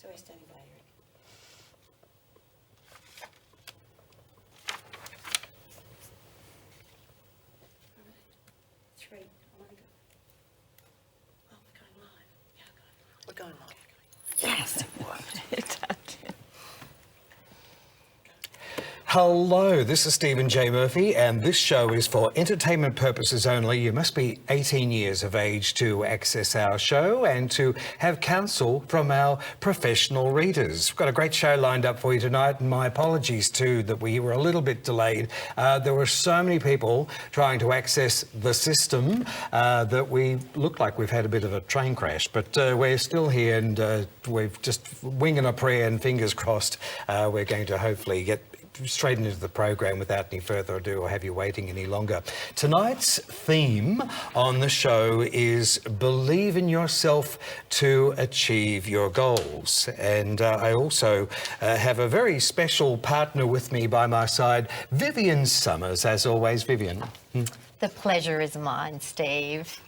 So we're standing by, Eric. Three. I want to go. Oh, we're going live. Yeah, we're going live. Yes, it worked. Hello, this is Stephen J. Murphy, and this show is for entertainment purposes only. You must be 18 years of age to access our show and to have counsel from our professional readers. We've got a great show lined up for you tonight, and my apologies too that we were a little bit delayed. There were so many people trying to access the system that we look like we've had a bit of a train crash, but we're still here, and we've just winging a prayer and fingers crossed we're going to hopefully get straight into the program without any further ado or have you waiting any longer. Tonight's theme on the show is believe in yourself to achieve your goals. And I also have a very special partner with me by my side, Vivienne Summers, as always. Vivienne. The pleasure is mine, Steve.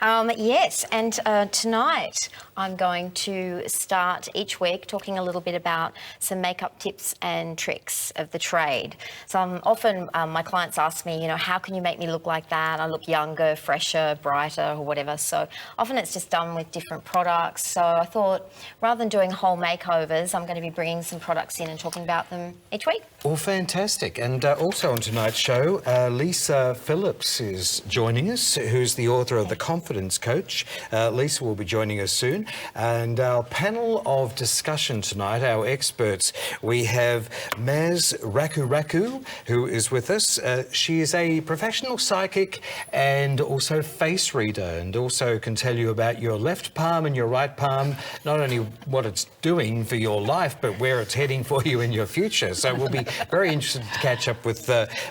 Yes, and tonight I'm going to start each week talking a little bit about some makeup tips and tricks of the trade. So often my clients ask me, how can you make me look like that? I look younger, fresher, brighter, or whatever. So often it's just done with different products. So I thought rather than doing whole makeovers, I'm going to be bringing some products in and talking about them each week. Well, fantastic. And also on tonight's show, Lisa Phillips is joining us, who's the author of The Confidence Coach. Lisa will be joining us soon. And our panel of discussion tonight, our experts, we have Maz Rakuraku, who is with us. She is a professional psychic and also face reader, and also can tell you about your left palm and your right palm, not only what it's doing for your life, but where it's heading for you in your future. So we'll be very interested to catch up with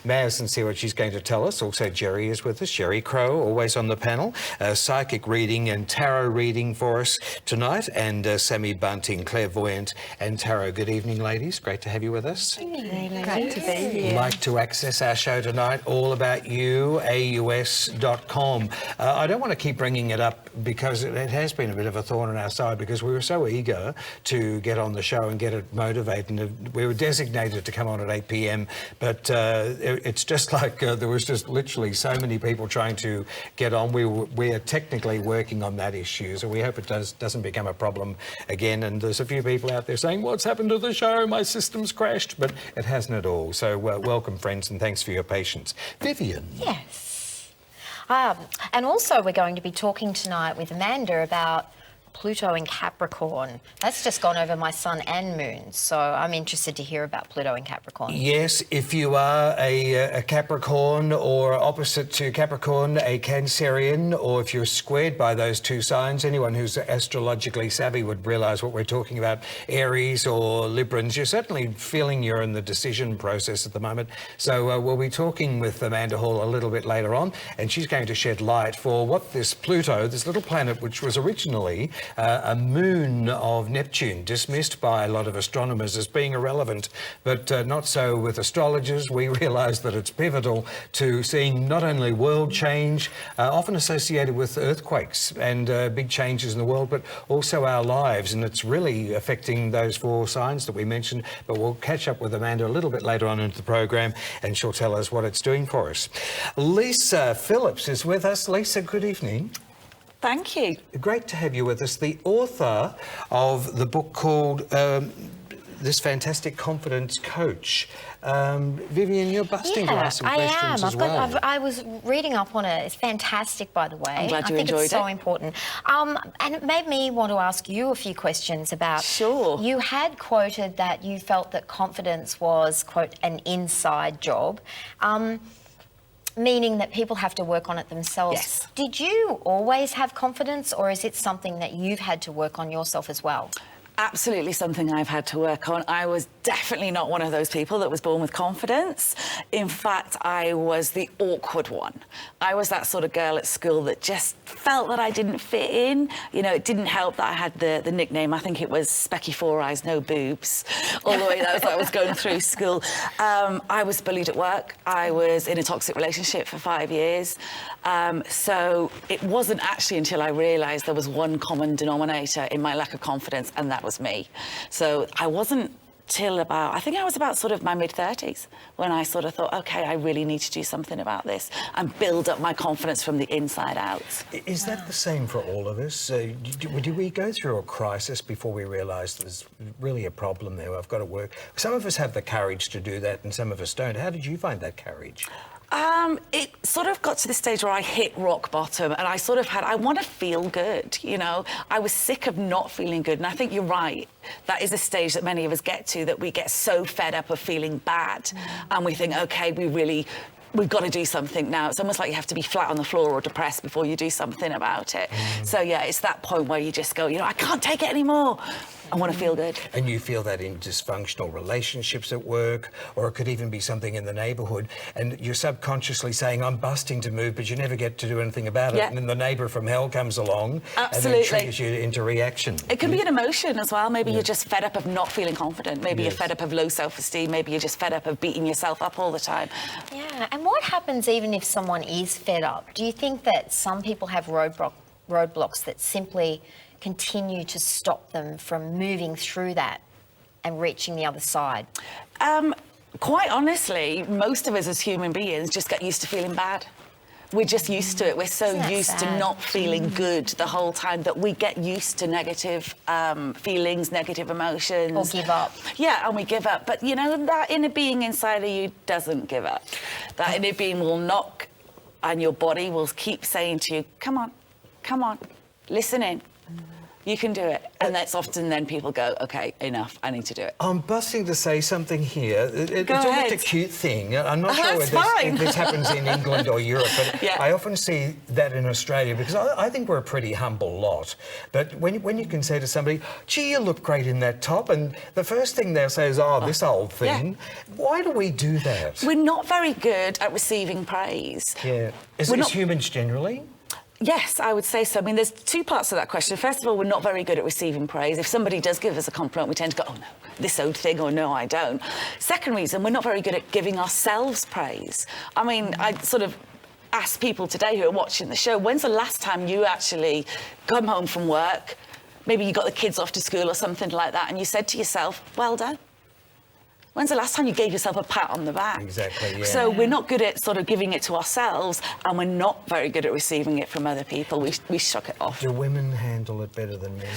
Maz and see what she's going to tell us. Also, Gerry is with us, Gerry Crow, always on the panel. Psychic reading and tarot reading for us tonight, and Sammi Bunting, clairvoyant and tarot. Good evening, ladies. Great to have you with us. Great to be here. Like to access our show tonight, all about you, AUS.com. I don't want to keep bringing it up because it has been a bit of a thorn in our side, because we were so eager to get on the show and get it motivated, and we were designated to come on at 8 p.m, but it's just like there was just literally so many people trying to get on. We are technically working on that issue, so we hope it doesn't become a problem again. And there's a few people out there saying, what's happened to the show? My system's crashed, but it hasn't at all. So welcome, friends, and thanks for your patience. Vivienne. Yes. And also we're going to be talking tonight with Amanda about Pluto in Capricorn. That's just gone over my sun and moon, so I'm interested to hear about Pluto in Capricorn. Yes, if you are a Capricorn or opposite to Capricorn, a Cancerian, or if you're squared by those two signs, anyone who's astrologically savvy would realise what we're talking about. Aries or Librans, you're certainly feeling you're in the decision process at the moment. So we'll be talking with Amanda Hall a little bit later on, and she's going to shed light for what this Pluto, this little planet which was originally a moon of Neptune, dismissed by a lot of astronomers as being irrelevant, but not so with astrologers. We realise that it's pivotal to seeing not only world change, often associated with earthquakes and big changes in the world, but also our lives, and it's really affecting those four signs that we mentioned. But we'll catch up with Amanda a little bit later on into the program, and she'll tell us what it's doing for us. Lisa Phillips is with us. Lisa, good evening. Thank you. Great to have you with us. The author of the book called this fantastic confidence coach. Vivienne, you're busting to ask some questions as well. I was reading up on it. It's fantastic, by the way. I'm glad you enjoyed it. I think it's so important. And it made me want to ask you a few questions about... Sure. You had quoted that you felt that confidence was, quote, an inside job. Meaning that people have to work on it themselves. Yes. Did you always have confidence, or is it something that you've had to work on yourself as well? Absolutely something I've had to work on. I was definitely not one of those people that was born with confidence. In fact, I was the awkward one. I was that sort of girl at school that just felt that I didn't fit in. It didn't help that I had the nickname, I think it was Specky Four Eyes, No Boobs, all the way as I was going through school. I was bullied at work. I was in a toxic relationship for 5 years. So it wasn't actually until I realised there was one common denominator in my lack of confidence, and that was me. So I wasn't till about, I think I was about sort of my mid-30s when I sort of thought, okay, I really need to do something about this and build up my confidence from the inside out. Is that the same for all of us? Do we go through a crisis before we realise there's really a problem there? I've got to work. Some of us have the courage to do that and some of us don't. How did you find that courage? It sort of got to the stage where I hit rock bottom and I sort of had, I want to feel good, you know. I was sick of not feeling good. And I think you're right. That is a stage that many of us get to, that we get so fed up of feeling bad. And we think, okay, we've got to do something now. It's almost like you have to be flat on the floor or depressed before you do something about it. So yeah, it's that point where you just go, you know, I can't take it anymore. I want to feel good. And you feel that in dysfunctional relationships at work, or it could even be something in the neighbourhood, and you're subconsciously saying, I'm busting to move, but you never get to do anything about it. Yeah. And then the neighbour from hell comes along Absolutely. and then triggers you into reaction. It can be an emotion as well. Maybe you're just fed up of not feeling confident. Maybe you're fed up of low self-esteem. Maybe you're just fed up of beating yourself up all the time. Yeah, and what happens even if someone is fed up? Do you think that some people have roadblocks that simply continue to stop them from moving through that and reaching the other side? Quite honestly, most of us as human beings just get used to feeling bad. We're just used to it. We're so Isn't that used to sad? not feeling good the whole time that we get used to negative feelings, negative emotions. Or give up. Yeah, and we give up. But, you know, that inner being inside of you doesn't give up. That inner being will knock and your body will keep saying to you, come on, listen in. You can do it. And that's often then people go, okay, enough, I need to do it. I'm busting to say something here. It's Go almost ahead. a cute thing. I'm not sure That's if fine. this happens in England or Europe, but Yeah. I often see that in Australia because I think we're a pretty humble lot. But when you can say to somebody, gee, you look great in that top, and the first thing they'll say is, oh, this old thing. Why do we do that? We're not very good at receiving praise. Yeah. Is We're it not- humans generally? Yes, I would say so. I mean, there's two parts to that question. First of all, we're not very good at receiving praise. If somebody does give us a compliment, we tend to go, oh, no, this old thing, or no, I don't. Second reason, we're not very good at giving ourselves praise. I mean, I sort of ask people today who are watching the show, when's the last time you actually come home from work, maybe you got the kids off to school or something like that, and you said to yourself, well done? When's the last time you gave yourself a pat on the back? Exactly, yeah. So we're not good at sort of giving it to ourselves, and we're not very good at receiving it from other people. We shuck it off. Do women handle it better than men?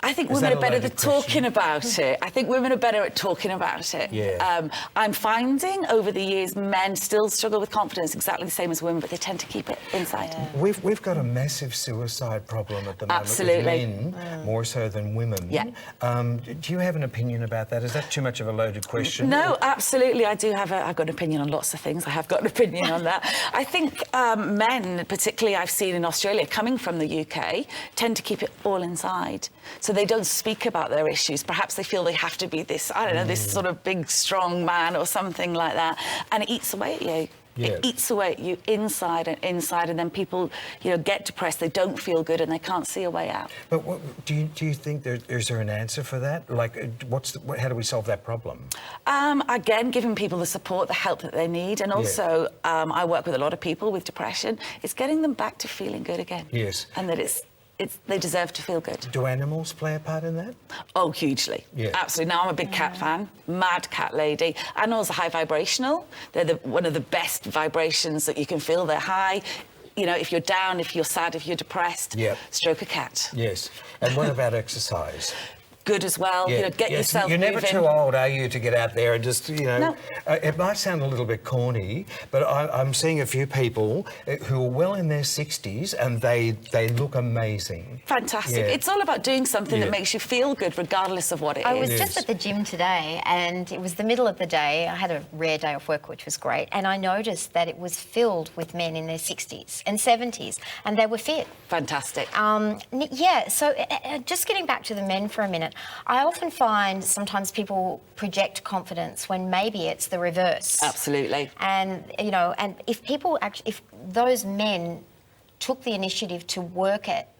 I think Is women that are a better loaded at talking question? about it. I think women are better at talking about it. Yeah. I'm finding over the years men still struggle with confidence exactly the same as women, but they tend to keep it inside. We've got a massive suicide problem at the moment Absolutely. with men, more so than women. Yeah. Do you have an opinion about that? Is that too much of a loaded question? No, absolutely. I've got an opinion on lots of things. I have got an opinion on that. I think men, particularly I've seen in Australia, coming from the UK, tend to keep it all inside. So they don't speak about their issues. Perhaps they feel they have to be this, I don't know, this sort of big, strong man or something like that. And it eats away at you. Yeah. It eats away at you inside, and then people, you know, get depressed, they don't feel good, and they can't see a way out. But do you think is there an answer for that? Like, how do we solve that problem? Again, giving people the support, the help that they need, and also I work with a lot of people with depression. It's getting them back to feeling good again. Yes. And that they deserve to feel good. Do animals play a part in that? Oh, hugely. Yeah. Absolutely. Now, I'm a big cat fan, mad cat lady. Animals are high vibrational. They're one of the best vibrations that you can feel. They're high. You know, if you're down, if you're sad, if you're depressed, stroke a cat. Yes. And what about exercise? Good as well. You know, get yourself You're never moving. too old, are you, to get out there and just, you know... No. It might sound a little bit corny, but I'm seeing a few people who are well in their 60s and they look amazing. Fantastic. Yeah. It's all about doing something that makes you feel good, regardless of what it is. I was Yes. just at the gym today, and it was the middle of the day. I had a rare day off work, which was great, and I noticed that it was filled with men in their 60s and 70s, and they were fit. Fantastic. So just getting back to the men for a minute, I often find sometimes people project confidence when maybe it's the reverse. Absolutely. And, you know, and if those men took the initiative to work at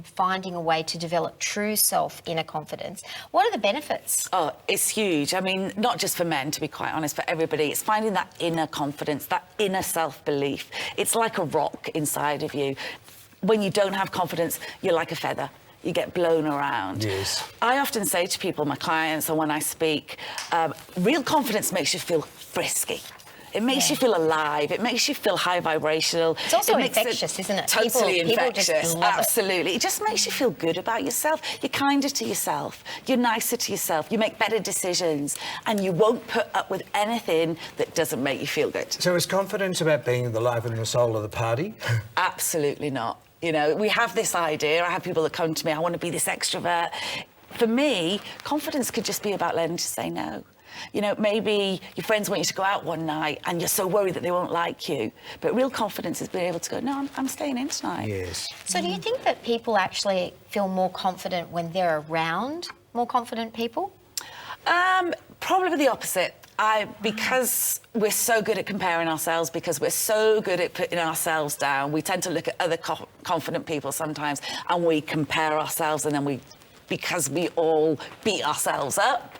finding a way to develop true inner confidence, what are the benefits? Oh, it's huge. I mean, not just for men, to be quite honest, for everybody. It's finding that inner confidence, that inner self-belief. It's like a rock inside of you. When you don't have confidence, you're like a feather. you get blown around. Yes. I often say to people, my clients, or when I speak, real confidence makes you feel frisky. It makes you feel alive. It makes you feel high vibrational. It's also makes infectious, isn't it? Totally People just infectious. love it. Absolutely. It just makes you feel good about yourself. You're kinder to yourself. You're nicer to yourself. You make better decisions. And you won't put up with anything that doesn't make you feel good. So is confidence about being the life and the soul of the party? Absolutely not. You know, we have this idea. I have people that come to me, I want to be this extrovert. For me, confidence could just be about learning to say no. You know, maybe your friends want you to go out one night and you're so worried that they won't like you. But real confidence is being able to go, no, I'm staying in tonight. Yes. So do you think that people actually feel more confident when they're around more confident people? Probably the opposite. Because we're so good at comparing ourselves, because we're so good at putting ourselves down, we tend to look at other confident people sometimes and we compare ourselves, and then because we all beat ourselves up,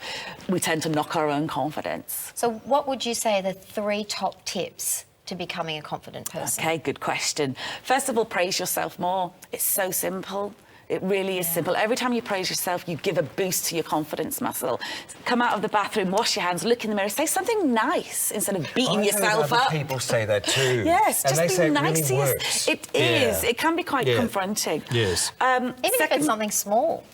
we tend to knock our own confidence. So what would you say are the 3 top tips to becoming a confident person? Okay, good question. First of all, praise yourself more. It's so simple. It really is simple. Every time you praise yourself, you give a boost to your confidence muscle. Come out of the bathroom, wash your hands, look in the mirror, say something nice instead of beating yourself up. People say that too. Yes, and just be nice to yourself. It is. It can be quite confronting. Yes. Even if it's something small.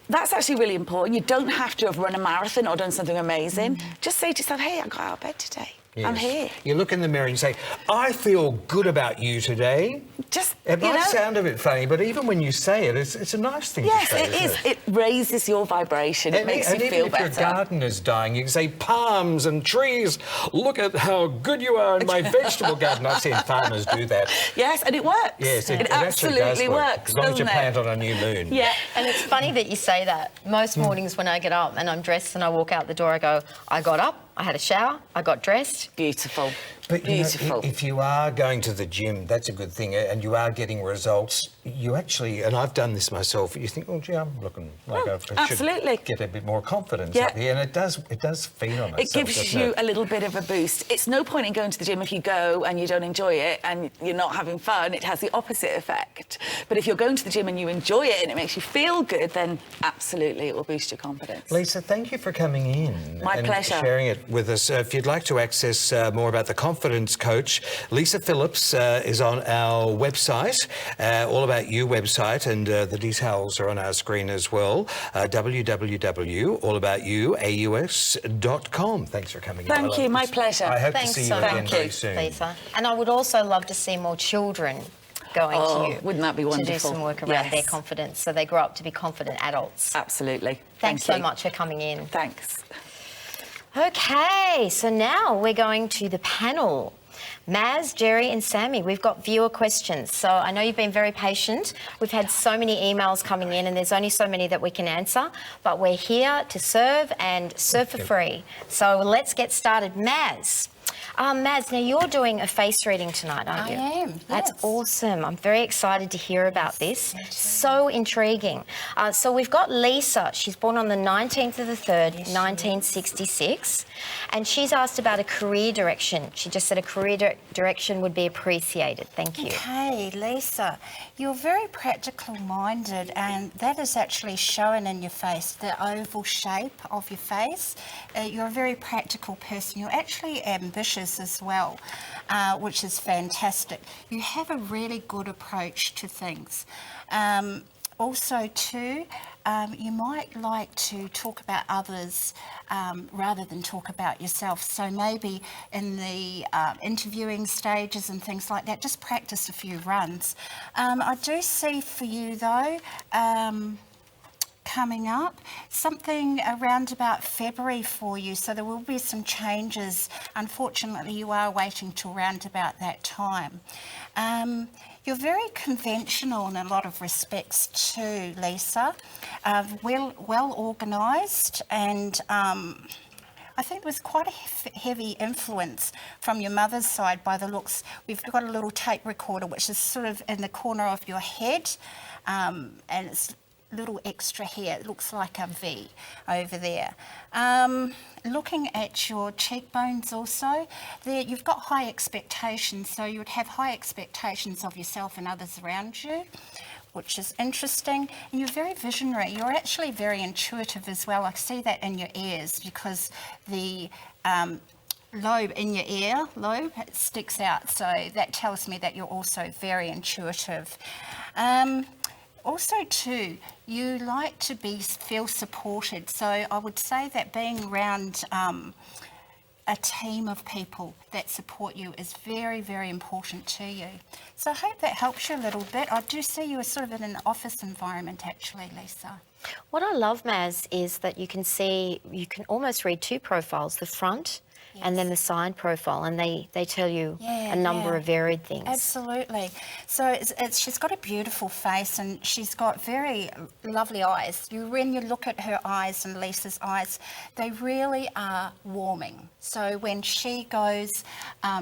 That's actually really important. You don't have to have run a marathon or done something amazing. Just say to yourself, hey, I got out of bed today. Yes. I'm here. You look in the mirror and say, I feel good about you today. Just, It might sound a bit funny, but even when you say it, it's a nice thing yes, to say. Yes, it is. It raises your vibration. It makes you feel better. If your garden is dying, you can say, palms and trees, look at how good you are in my vegetable garden. I've seen farmers do that. Yes, and it works. Yes, it actually absolutely does work. works. As long as you doesn't plant on a new moon. Yeah, and it's funny that you say that. Most mornings when I get up and I'm dressed and I walk out the door, I go, I got up, I had a shower, I got dressed. Beautiful. But Beautiful. You know, if you are going to the gym, that's a good thing, and you are getting results, you actually, and I've done this myself, you think, oh, gee, I'm looking like I absolutely. should get a bit more confidence up here, and it does feed on itself. It gives you a little bit of a boost. It's no point in going to the gym if you go and you don't enjoy it and you're not having fun. It has the opposite effect. But if you're going to the gym and you enjoy it and it makes you feel good, then absolutely it will boost your confidence. Lisa, thank you for coming in. My pleasure. Sharing it with us. If you'd like to access more about the Confidence Coach, Lisa Phillips is on our website, All About You website, and the details are on our screen as well, www.allaboutyouaus.com. Thanks for coming in. Thank you, my pleasure. I hope Thanks to see so you again much, very soon. Lisa. And I would also love to see more children going to you. Wouldn't that be wonderful? To do some work around their confidence so they grow up to be confident adults. Absolutely. Thanks so much for coming in. Thanks. Okay, so now we're going to the panel. Maz, Gerry and Sammi, we've got viewer questions. So I know you've been very patient. We've had so many emails coming in and there's only so many that we can answer, but we're here to serve and serve for free. So let's get started. Maz. Maz, now you're doing a face reading tonight, aren't you? I am, That's yes. awesome. I'm very excited to hear about this. So intriguing. So we've got Lisa. She's born on the 19th of the 3rd, 1966. And she's asked about a career direction. She just said a career direction would be appreciated. Thank you. Okay, Lisa, you're very practical minded, and that is actually shown in your face, the oval shape of your face. You're a very practical person. You're actually ambitious as well, which is fantastic. You have a really good approach to things. Also, too, you might like to talk about others rather than talk about yourself. So maybe in the interviewing stages and things like that, just practice a few runs. I do see for you, though, coming up, something around about February for you, so there will be some changes. Unfortunately, you are waiting till around about that time. You're very conventional in a lot of respects too, Lisa. Well organised, and I think there was quite a heavy influence from your mother's side by the looks. We've got a little tape recorder which is sort of in the corner of your head, and it's little extra hair. It looks like a V over there. Looking at your cheekbones also, there you've got high expectations, so you would have high expectations of yourself and others around you. which is interesting. And you're very visionary. You're actually very intuitive as well. I see that in your ears because the lobe in your ear lobe sticks out, so that tells me that you're also very intuitive. Also too, you like to feel supported, so I would say that being around a team of people that support you is very, very important to you. So I hope that helps you a little bit. I do see you as sort of in an office environment actually, Lisa. What I love, Maz, is that you can almost read two profiles, the front and then the side profile, and they tell you a number of varied things. Absolutely. So she's got a beautiful face and she's got very lovely eyes. When you look at her eyes and Lisa's eyes, they really are warming. So when she goes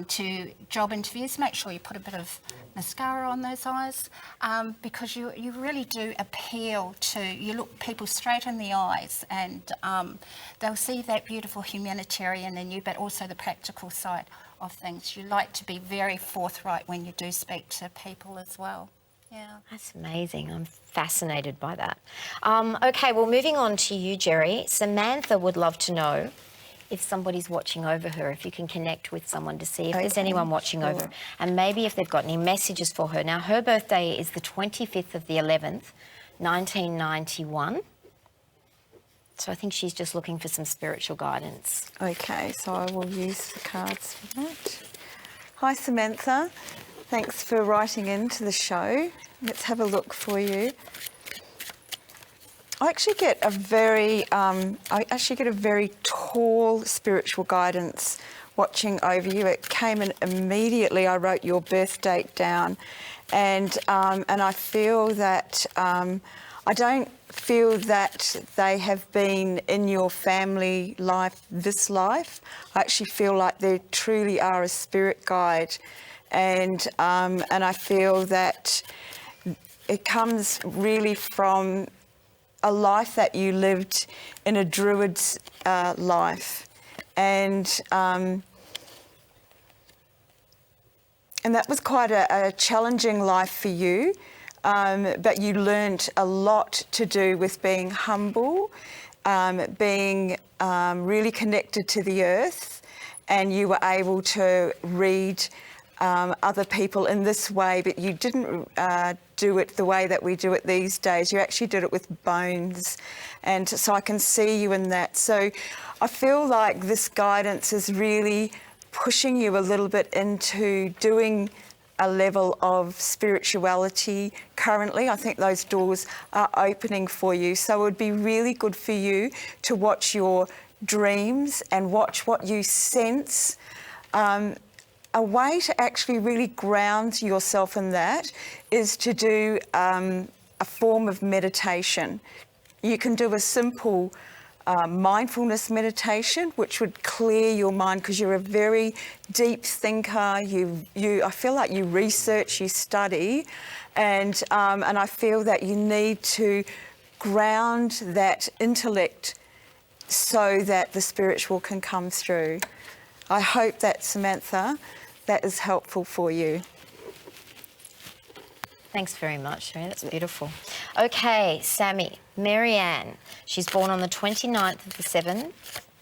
to job interviews, make sure you put a bit of mascara on those eyes because you really do appeal to, you look people straight in the eyes and they'll see that beautiful humanitarian in you, but also the practical side of things. You like to be very forthright when you do speak to people as well. Yeah. That's amazing. I'm fascinated by that. Okay, well, moving on to you, Gerry. Samantha would love to know if somebody's watching over her, if you can connect with someone to see if there's anyone watching over her, and maybe if they've got any messages for her. Now, her birthday is the 25th of the 11th, 1991. So I think she's just looking for some spiritual guidance. Okay, so I will use the cards for that. Hi, Samantha. Thanks for writing into the show. Let's have a look for you. I actually get a very tall spiritual guidance watching over you. It came in immediately. I wrote your birth date down, and I feel that I don't feel that they have been in your family life, this life. I actually feel like they truly are a spirit guide, and I feel that it comes really from a life that you lived in a druid's life, and that was quite a challenging life for you, but you learnt a lot to do with being humble, being really connected to the earth, and you were able to read other people in this way, but you didn't do it the way that we do it these days. You actually did it with bones, and so I can see you in that. So I feel like this guidance is really pushing you a little bit into doing a level of spirituality currently. I think those doors are opening for you. So it would be really good for you to watch your dreams and watch what you sense. A way to actually really ground yourself in that is to do a form of meditation. You can do a simple mindfulness meditation, which would clear your mind because you're a very deep thinker. I feel like you research, you study, and I feel that you need to ground that intellect so that the spiritual can come through. I hope that, Samantha, that is helpful for you. Thanks very much, Sherry. That's beautiful. Okay, Sammi, Marianne. She's born on the 29th of the 7th,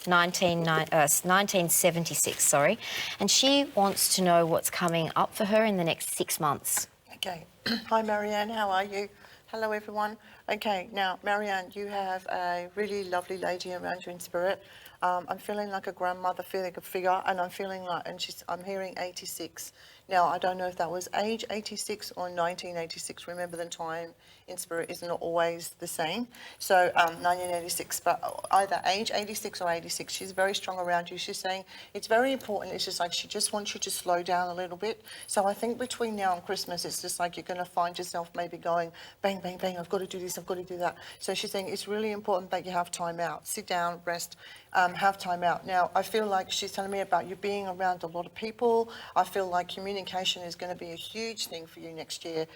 1976, sorry. And she wants to know what's coming up for her in the next 6 months. Okay. Hi, Marianne. How are you? Hello, everyone. Okay, now, Marianne, you have a really lovely lady around you in spirit. I'm feeling like a grandmother, feeling a figure, and I'm feeling like, I'm hearing 86. Now, I don't know if that was age 86 or 1986. Remember, the time in spirit isn't always the same. So 1986, but either age 86 or 86. She's very strong around you. She's saying it's very important. It's just like she just wants you to slow down a little bit. So I think between now and Christmas, it's just like you're going to find yourself maybe going, bang, bang, bang, I've got to do this, I've got to do that. So she's saying it's really important that you have time out. Sit down, rest, have time out. Now, I feel like she's telling me about you being around a lot of people. I feel like communication is going to be a huge thing for you next year.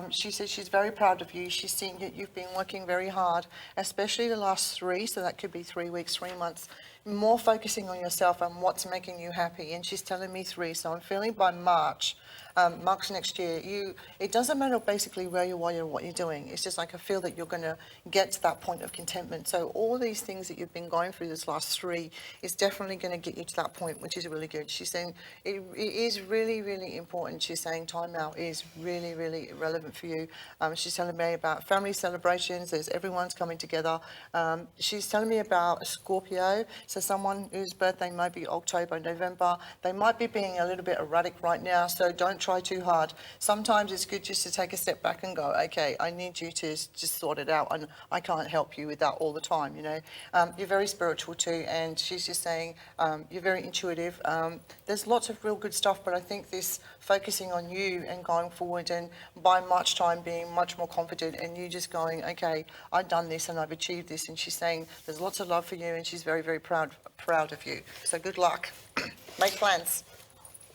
She says she's very proud of you. She's seen that you've been working very hard, especially the last 3, so that could be 3 weeks, 3 months. more focusing on yourself and what's making you happy. And she's telling me 3, so I'm feeling by March next year, it doesn't matter basically where you are or what you're doing. It's just like I feel that you're going to get to that point of contentment. So all these things that you've been going through this last 3 is definitely going to get you to that point, which is really good. She's saying it is really, really important. She's saying time out is really, really relevant for you. She's telling me about family celebrations. Everyone's coming together. She's telling me about a Scorpio, so someone whose birthday might be October, November. They might be being a little bit erratic right now, so don't try too hard. Sometimes it's good just to take a step back and go, okay, I need you to just sort it out, and I can't help you with that all the time, you know. You're very spiritual too, and she's just saying you're very intuitive. There's lots of real good stuff, but I think this focusing on you and going forward, and by March time being much more confident, and you just going, okay, I've done this and I've achieved this, and she's saying there's lots of love for you, and she's very, very proud of you. So good luck. Make plans.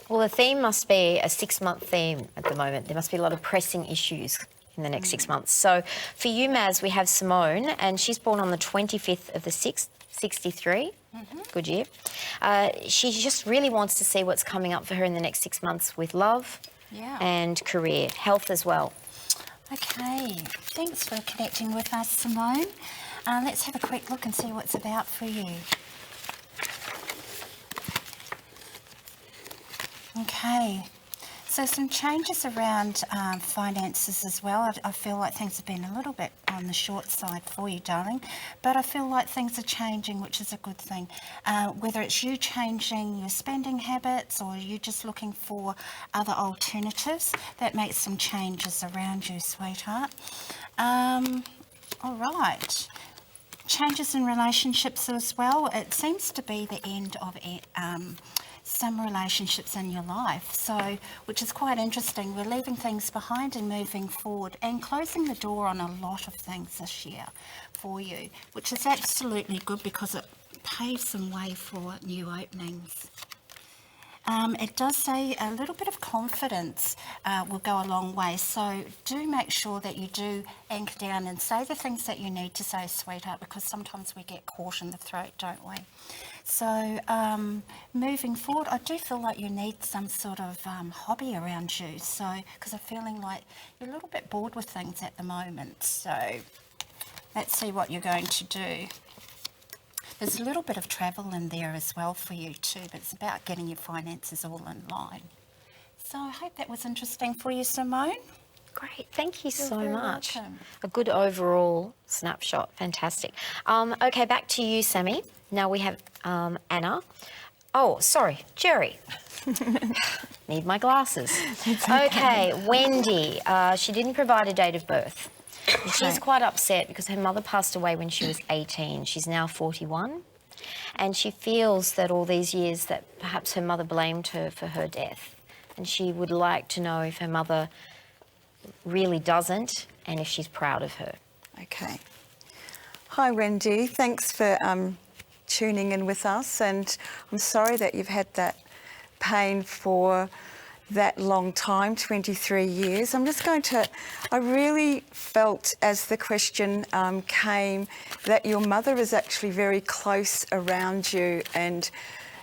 Well, the theme must be a 6-month theme at the moment. There must be a lot of pressing issues in the next 6 months. So for you, Maz, we have Simone, and she's born on the 25th of the 6th, 63. Good year. She just really wants to see what's coming up for her in the next 6 months with love and career, health as well. Okay, thanks for connecting with us, Simone. Let's have a quick look and see what's about for you. Okay, so some changes around finances as well. I feel like things have been a little bit on the short side for you, darling, but I feel like things are changing, which is a good thing. Whether it's you changing your spending habits or you just looking for other alternatives, that makes some changes around you, sweetheart. All right. Changes in relationships as well. It seems to be the end of some relationships in your life, so which is quite interesting. We're leaving things behind and moving forward and closing the door on a lot of things this year for you, which is absolutely good because it paves some way for new openings. It does say a little bit of confidence will go a long way, so do make sure that you do anchor down and say the things that you need to say, sweetheart, because sometimes we get caught in the throat, don't we? So moving forward, I do feel like you need some sort of hobby around you, so because I'm feeling like you're a little bit bored with things at the moment, so let's see what you're going to do. There's a little bit of travel in there as well for you too, but it's about getting your finances all in line. So I hope that was interesting for you, Simone. Great, thank you so very much. welcome. A good overall snapshot, fantastic. Okay, back to you, Sammi. Now we have Anna. Oh, sorry, Gerry. Need my glasses. Okay, Wendy. She didn't provide a date of birth. She's quite upset because her mother passed away when she was 18. She's now 41. And she feels that all these years that perhaps her mother blamed her for her death. And she would like to know if her mother really doesn't and if she's proud of her. Okay. Hi, Wendy. Thanks for tuning in with us, and I'm sorry that you've had that pain for that long time, 23 years. I really felt as the question came that your mother is actually very close around you, and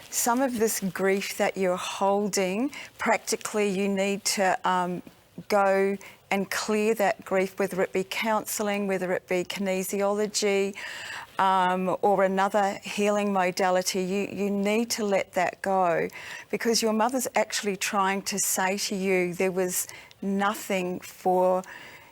some of this grief that you're holding, practically you need to go and clear that grief, whether it be counselling, whether it be kinesiology, or another healing modality. You need to let that go, because your mother's actually trying to say to you there was nothing for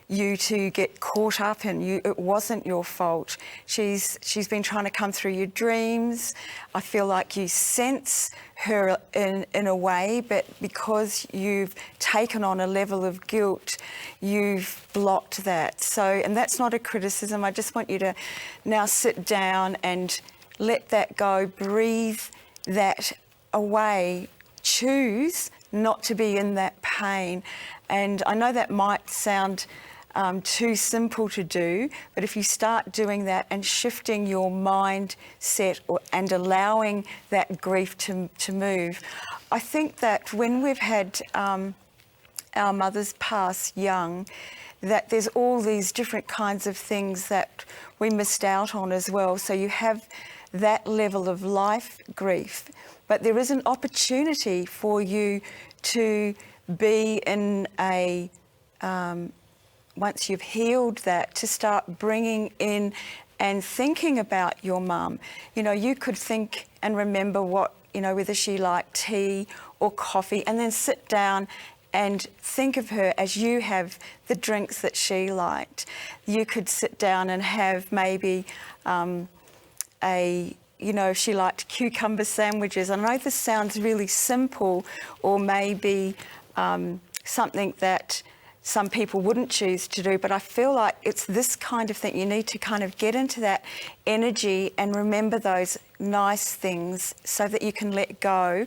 you to get caught up in. It wasn't your fault. She's been trying to come through your dreams. I feel like you sense her in a way, but because you've taken on a level of guilt, you've blocked that. So, and that's not a criticism. I just want you to now sit down and let that go, breathe that away, choose not to be in that pain. And I know that might sound too simple to do, but if you start doing that and shifting your mindset and allowing that grief to move, I think that when we've had our mothers pass young, that there's all these different kinds of things that we missed out on as well. So you have that level of life grief. But there is an opportunity for you to be in a, once you've healed that, to start bringing in and thinking about your mum. You know, you could think and remember what, you know, whether she liked tea or coffee, and then sit down and think of her as you have the drinks that she liked. You could sit down and have maybe you know, she liked cucumber sandwiches. I know this sounds really simple, or maybe something that some people wouldn't choose to do, but I feel like it's this kind of thing. You need to kind of get into that energy and remember those nice things so that you can let go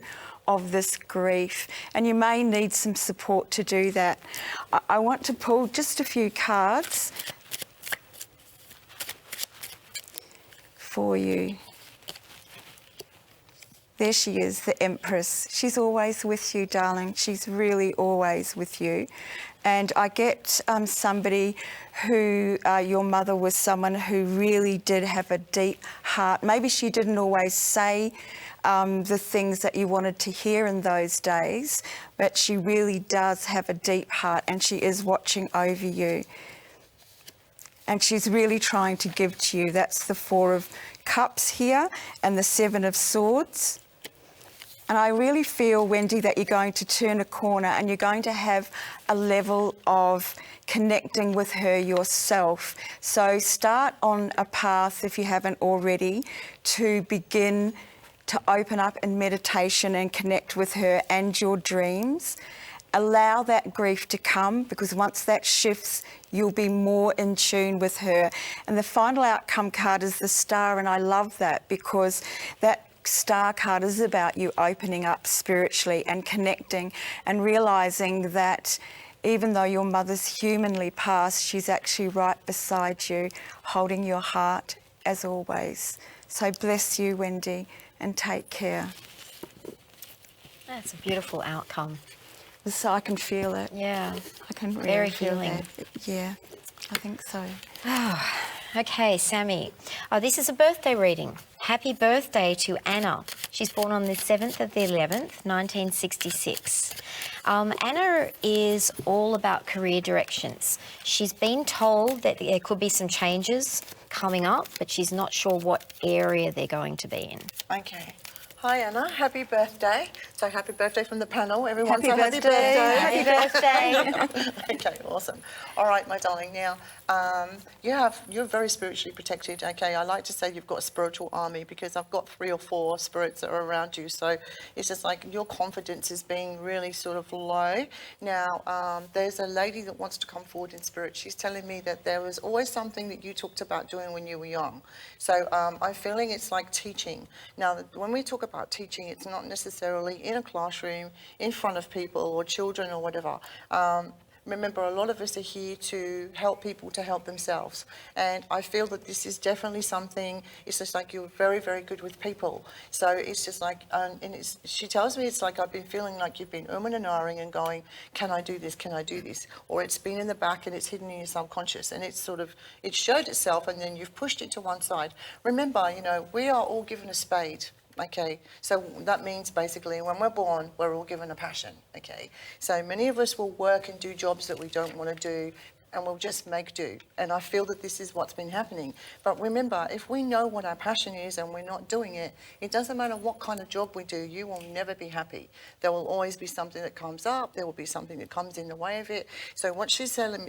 of this grief. And you may need some support to do that. I want to pull just a few cards for you. There she is, the Empress. She's always with you, darling. She's really always with you. And I get somebody who, your mother was someone who really did have a deep heart. Maybe she didn't always say the things that you wanted to hear in those days, but she really does have a deep heart, and she is watching over you. And she's really trying to give to you. That's the Four of Cups here and the Seven of Swords. And I really feel, Wendy, that you're going to turn a corner and you're going to have a level of connecting with her yourself. So start on a path, if you haven't already, to begin to open up in meditation and connect with her and your dreams. Allow that grief to come, because once that shifts, you'll be more in tune with her. And the final outcome card is the Star, and I love that, because that Star card is about you opening up spiritually and connecting and realising that even though your mother's humanly passed, she's actually right beside you, holding your heart as always. So bless you, Wendy, and take care. That's a beautiful outcome. So I can feel it. Yeah. I can really Very feel healing. that. Yeah, I think so. Okay, Sammi. Oh, this is a birthday reading. Happy birthday to Anna. She's born on the 7th of the 11th, 1966. Anna is all about career directions. She's been told that there could be some changes coming up, but she's not sure what area they're going to be in. Okay. Hi Anna, happy birthday. So happy birthday from the panel. Everyone Happy say birthday. happy Happy birthday. Okay, awesome. All right, my darling. Now, you're very spiritually protected. Okay, I like to say you've got a spiritual army, because I've got 3 or 4 spirits that are around you. So it's just like your confidence is being really sort of low. Now, there's a lady that wants to come forward in spirit. She's telling me that there was always something that you talked about doing when you were young. So I'm feeling it's like teaching. Now, when we talk about teaching, it's not necessarily in a classroom, in front of people or children or whatever. Remember, a lot of us are here to help people to help themselves. And I feel that this is definitely something, it's just like you're very, very good with people. So it's just like, she tells me it's like I've been feeling like you've been and ahhing and going, can I do this, can I do this? Or it's been in the back and it's hidden in your subconscious, and it's sort of, it showed itself and then you've pushed it to one side. Remember, you know, we are all given a spade. Okay, so that means basically when we're born, we're all given a passion, okay? So many of us will work and do jobs that we don't want to do, and we'll just make do. And I feel that this is what's been happening. But remember, if we know what our passion is and we're not doing it, it doesn't matter what kind of job we do, you will never be happy. There will always be something that comes up, there will be something that comes in the way of it. So what she's telling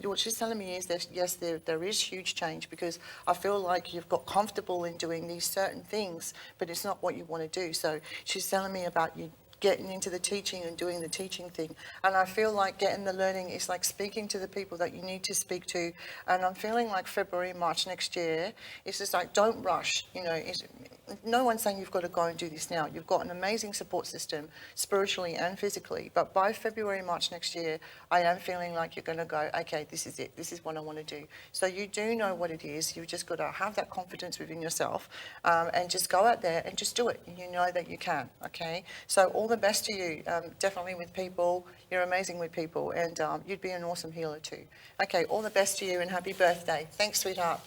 me is that yes, there is huge change, because I feel like you've got comfortable in doing these certain things, but it's not what you want to do. So she's telling me about you getting into the teaching and doing the teaching thing. And I feel like getting the learning is like speaking to the people that you need to speak to. And I'm feeling like February, March next year, it's just like, don't rush. You know, no one's saying you've got to go and do this now. You've got an amazing support system, spiritually and physically. But by February, March next year, I am feeling like you're going to go, okay, this is it. This is what I want to do. So you do know what it is. You've just got to have that confidence within yourself, and just go out there and just do it. You know that you can, okay? So all the best to you, definitely with people. You're amazing with people, and you'd be an awesome healer too. Okay, all the best to you and happy birthday. Thanks, sweetheart.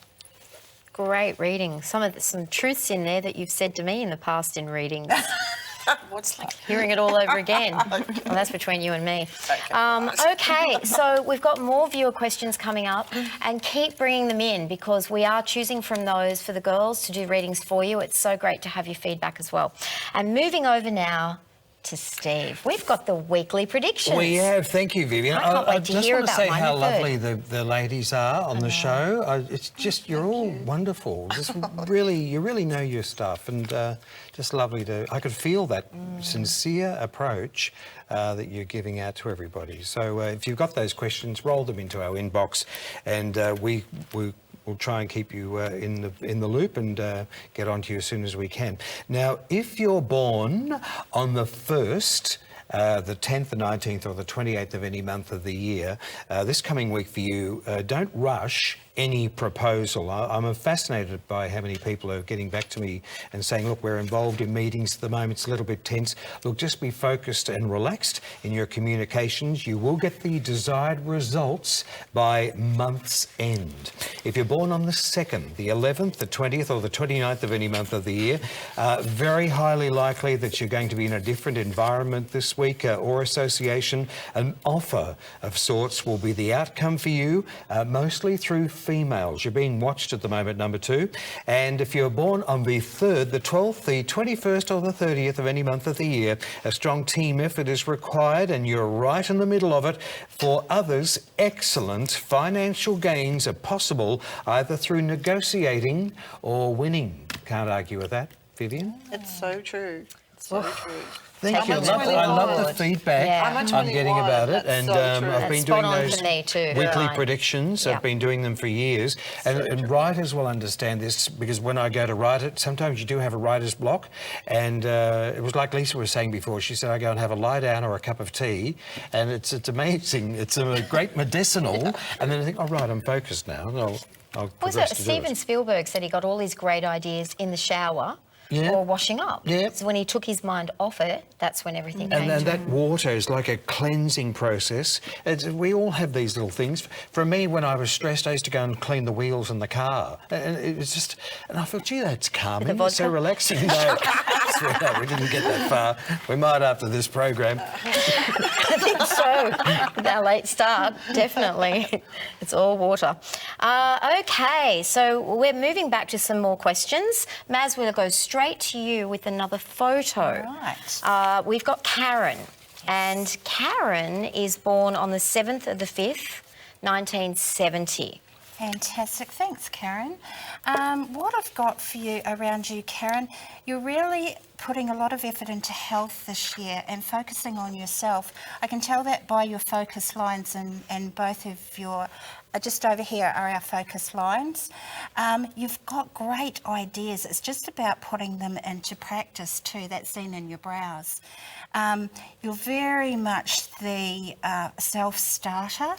Great reading. Some truths in there that you've said to me in the past in readings. What's like? Hearing it all over again. Well, that's between you and me. Okay, so we've got more viewer questions coming up, and keep bringing them in because we are choosing from those for the girls to do readings for you. It's so great to have your feedback as well. And moving over now to Steve. We've got the weekally predictions. We have. Thank you, Vivienne. I can't wait to just hear want to about say mine how the lovely the ladies are on the show. It's just, you're all wonderful. Just really, you really know your stuff, and just lovely to, I could feel that sincere approach that you're giving out to everybody. So if you've got those questions, roll them into our inbox, and we'll try and keep you in the loop and get onto you as soon as we can. Now, if you're born on the 1st, the 10th, the 19th or the 28th of any month of the year, this coming week for you, don't rush any proposal. I'm fascinated by how many people are getting back to me and saying, look, we're involved in meetings at the moment, it's a little bit tense. Look, just be focused and relaxed in your communications. You will get the desired results by month's end. If you're born on the 2nd, the 11th, the 20th or the 29th of any month of the year, very highly likely that you're going to be in a different environment this week or association. An offer of sorts will be the outcome for you, mostly through females. You're being watched at the moment, number 2. And if you're born on the 3rd, the 12th, the 21st or the 30th of any month of the year, a strong team effort is required and you're right in the middle of it. For others, excellent financial gains are possible either through negotiating or winning. Can't argue with that, Vivienne? It's so true. It's so true. Thank you. Take it I love the forward. feedback Yeah. I'm getting about it, That's and so true. I've That's been spot doing on those for me too. weekly Right. predictions. Yeah. I've been doing them for years, and writers will understand this because when I go to write it, sometimes you do have a writer's block, and it was like Lisa was saying before. She said I go and have a lie down or a cup of tea, and it's amazing. It's a great medicinal, and then I think, oh right, I'm focused now. And I'll Was progress it to do Steven it. Spielberg said he got all his great ideas in the shower Yeah. or washing up. Yeah. So when he took his mind off it, that's when everything came And to that him. water is like a cleansing process. We all have these little things. For me, when I was stressed, I used to go and clean the wheels in the car. And it was just, and I thought, gee, that's calming. It's so vodka? relaxing. No, sweetheart, we didn't get that far. We might after this program. I think so. With our late start, definitely. It's all water. Okay, so we're moving back to some more questions. Maz, we'll go straight to you with another photo. Right. We've got Karen, and Karen is born on the 7th of the 5th, 1970. Fantastic. Thanks, Karen. What I've got for you around you, Karen, you're really putting a lot of effort into health this year and focusing on yourself. I can tell that by your focus lines and both of your, just over here are our focus lines. You've got great ideas. It's just about putting them into practice too. That's seen in your brows. You're very much the self-starter.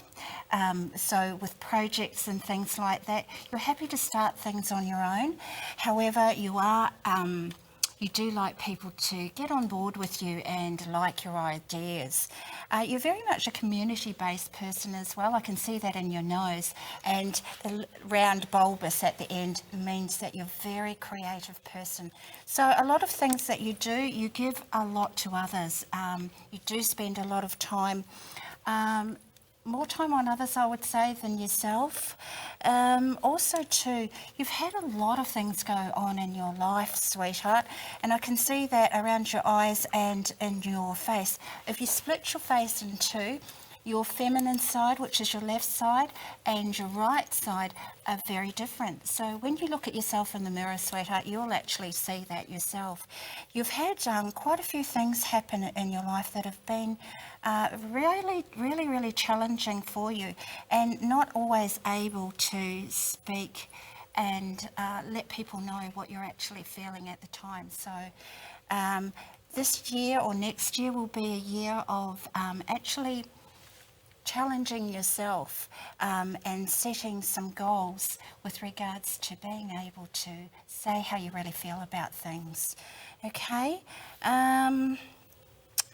So with projects and things like that, you're happy to start things on your own. However, you do like people to get on board with you and like your ideas. You're very much a community-based person as well. I can see that in your nose. And the round bulbous at the end means that you're a very creative person. So a lot of things that you do, you give a lot to others. You do spend a lot of time more time on others, I would say, than yourself. Also, too, you've had a lot of things go on in your life, sweetheart, and I can see that around your eyes and in your face. If you split your face in two, your feminine side, which is your left side, and your right side are very different. So when you look at yourself in the mirror, sweetheart, you'll actually see that yourself. You've had quite a few things happen in your life that have been really challenging for you, and not always able to speak and let people know what you're actually feeling at the time. So this year or next year will be a year of actually challenging yourself and setting some goals with regards to being able to say how you really feel about things. Okay?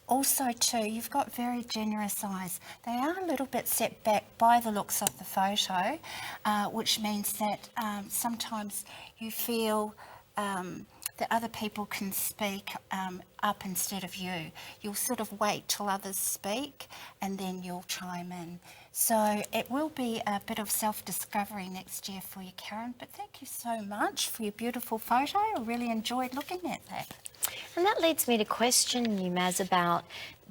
Also too, you've got very generous eyes. They are a little bit set back by the looks of the photo, which means that sometimes you feel that other people can speak up instead of you. You'll sort of wait till others speak and then you'll chime in. So it will be a bit of self-discovery next year for you, Karen, but thank you so much for your beautiful photo. I really enjoyed looking at that. And that leads me to question you, Maz, about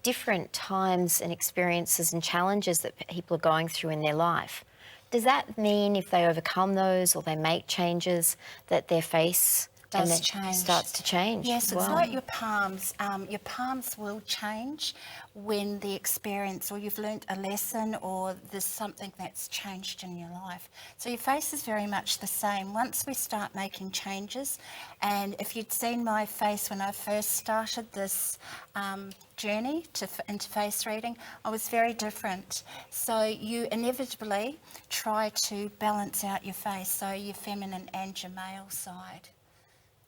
different times and experiences and challenges that people are going through in their life. Does that mean if they overcome those or they make changes that their face starts to change? Yes, as it's well? like your palms. Your palms will change when the experience, or you've learnt a lesson, or there's something that's changed in your life. So your face is very much the same. Once we start making changes, and if you'd seen my face when I first started this journey into face reading, I was very different. So you inevitably try to balance out your face, so your feminine and your male side.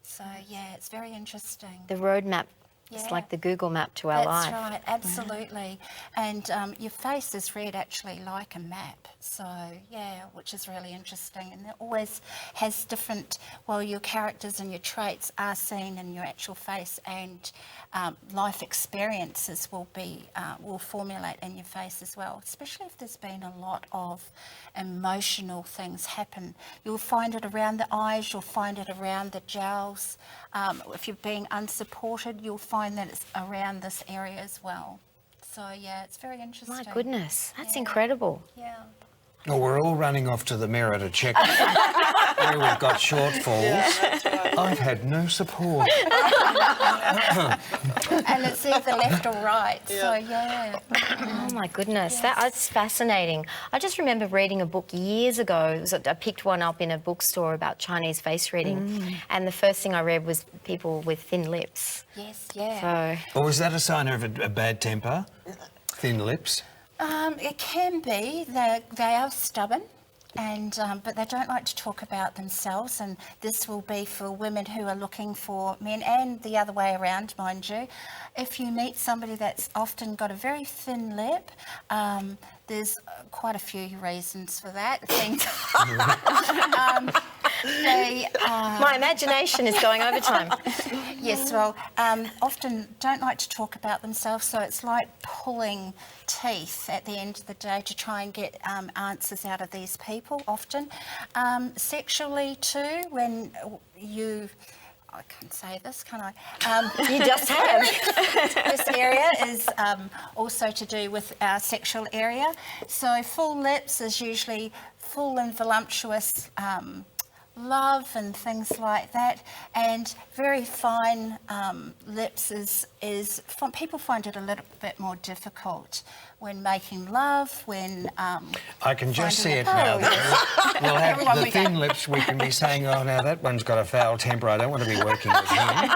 So, yeah, it's very interesting. The roadmap is Yeah. like the Google map to our life. That's right, absolutely. And your face is read actually like a map. So, yeah, which is really interesting. And it always has different, well, your characters and your traits are seen in your actual face, and life experiences will formulate in your face as well, especially if there's been a lot of emotional things happen. You'll find it around the eyes, you'll find it around the jowls. If you're being unsupported, you'll find that it's around this area as well. So, yeah, it's very interesting. My goodness, that's Yeah. incredible. Yeah. Well, we're all running off to the mirror to check where we've got shortfalls. I've had no support. And it's either left or right, so yeah. Oh my goodness, that's fascinating. I just remember reading a book years ago. I picked one up in a bookstore about Chinese face reading, and the first thing I read was people with thin lips. Yes, yeah. So, Or was that a sign of a bad temper? Thin lips? It can be. They are stubborn, and but they don't like to talk about themselves, and this will be for women who are looking for men, and the other way around, mind you. If you meet somebody that's often got a very thin lip, there's quite a few reasons for that. Things my imagination is going overtime. Yes, well, often don't like to talk about themselves, so it's like pulling teeth at the end of the day to try and get answers out of these people often. Sexually too, when you... I can't say this, can I? You just have. This area is also to do with our sexual area. So full lips is usually full and voluptuous love and things like that, and very fine lips is people find it a little bit more difficult when making love, when I can just see finding it now. We'll have Everyone the we go. thin lips. We can be saying, oh, now that one's got a foul temper. I don't want to be working with him.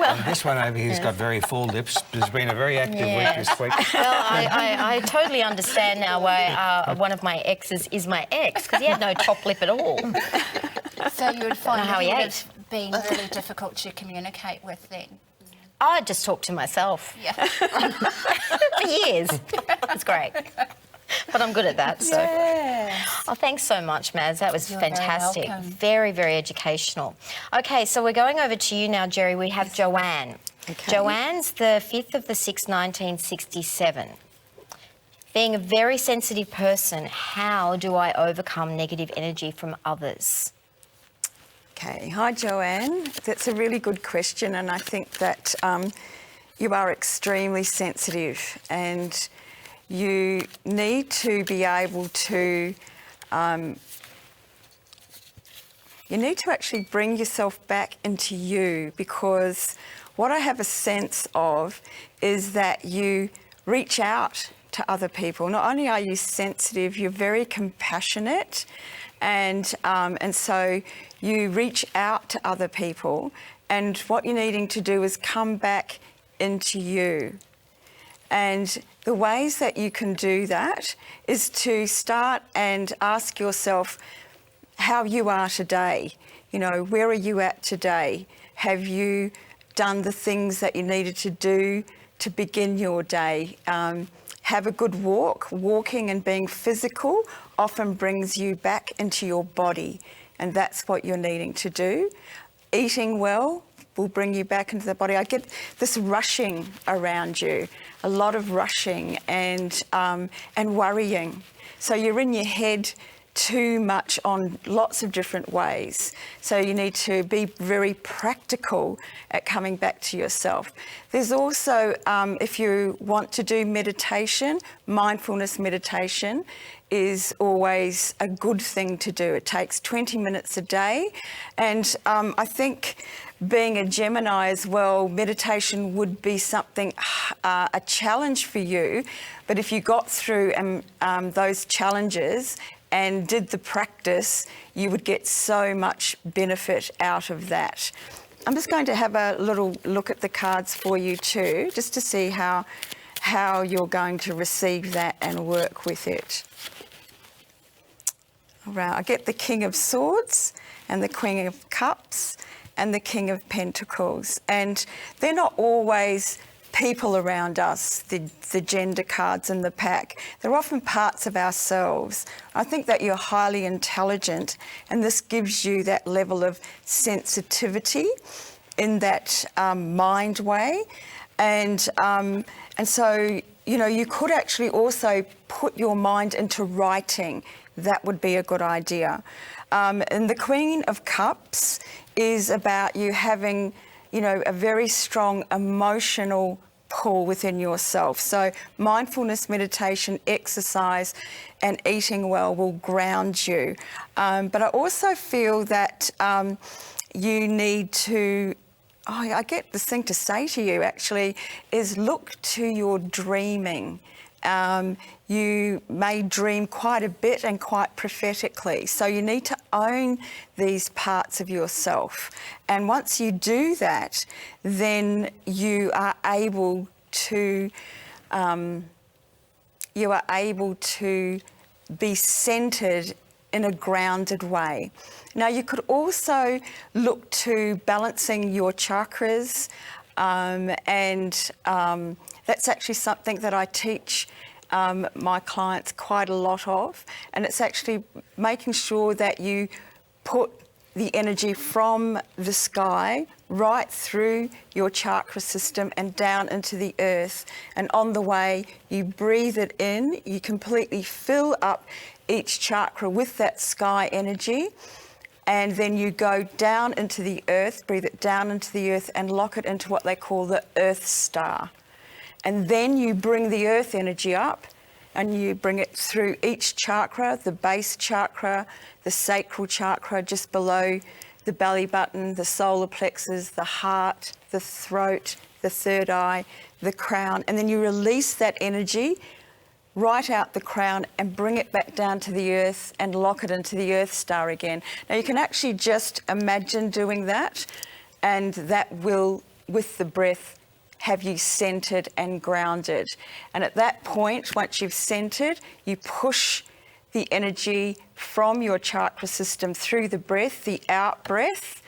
And this one over here's got very full lips. There's been a very active week this week. Well, I totally understand now why one of my exes is my ex, because he had no top lip at all. so you would find Know how that he he would ate. have been really difficult to communicate with then. I just talk to myself Yeah. for years. It's great. But I'm good at that. So. Oh, thanks so much, Maz. That was You're very fantastic. welcome. Very, very educational. Okay, so we're going over to you now, Gerry. We have Joanne. Okay. Joanne's the 5th of the 6th, 1967. Being a very sensitive person, how do I overcome negative energy from others? Okay, hi Joanne. That's a really good question, and I think that you are extremely sensitive, and you need to be able to actually bring yourself back into you, because what I have a sense of is that you reach out to other people. Not only are you sensitive, you're very compassionate, and so you reach out to other people, and what you're needing to do is come back into you. And the ways that you can do that is to start and ask yourself how you are today. You know, where are you at today? Have you done the things that you needed to do to begin your day. Have a good walk. Walking and being physical often brings you back into your body, and that's what you're needing to do. Eating well will bring you back into the body. I get this rushing around you, a lot of rushing and worrying. So you're in your head too much on lots of different ways. So you need to be very practical at coming back to yourself. There's also, if you want to do meditation, mindfulness meditation is always a good thing to do. It takes 20 minutes a day. And I think being a Gemini as well, meditation would be something, a challenge for you. But if you got through those challenges and did the practice, you would get so much benefit out of that. I'm just going to have a little look at the cards for you too, just to see how you're going to receive that and work with it. All right, I get the King of Swords and the Queen of Cups and the King of Pentacles. And they're not always people around us, the gender cards in the pack. They're often parts of ourselves. I think that you're highly intelligent, and this gives you that level of sensitivity in that mind way. And so, you know, you could actually also put your mind into writing. That would be a good idea. And the Queen of Cups is about you having, you know, a very strong emotional pull within yourself. So mindfulness, meditation, exercise and eating well will ground you. But I also feel that you need to, I get this thing to say to you actually, is look to your dreaming. You may dream quite a bit and quite prophetically. So you need to own these parts of yourself. And once you do that, then you are able to be centered in a grounded way. Now you could also look to balancing your chakras, and that's actually something that I teach my clients quite a lot of, and it's actually making sure that you put the energy from the sky right through your chakra system and down into the earth, and on the way you breathe it in, you completely fill up each chakra with that sky energy, and then you go down into the earth, breathe it down into the earth and lock it into what they call the earth star. And then you bring the earth energy up and you bring it through each chakra, the base chakra, the sacral chakra just below the belly button, the solar plexus, the heart, the throat, the third eye, the crown, and then you release that energy right out the crown and bring it back down to the earth and lock it into the earth star again. Now you can actually just imagine doing that, and that will, with the breath, have you centered and grounded. And at that point, once you've centered, you push the energy from your chakra system through the breath, the out breath,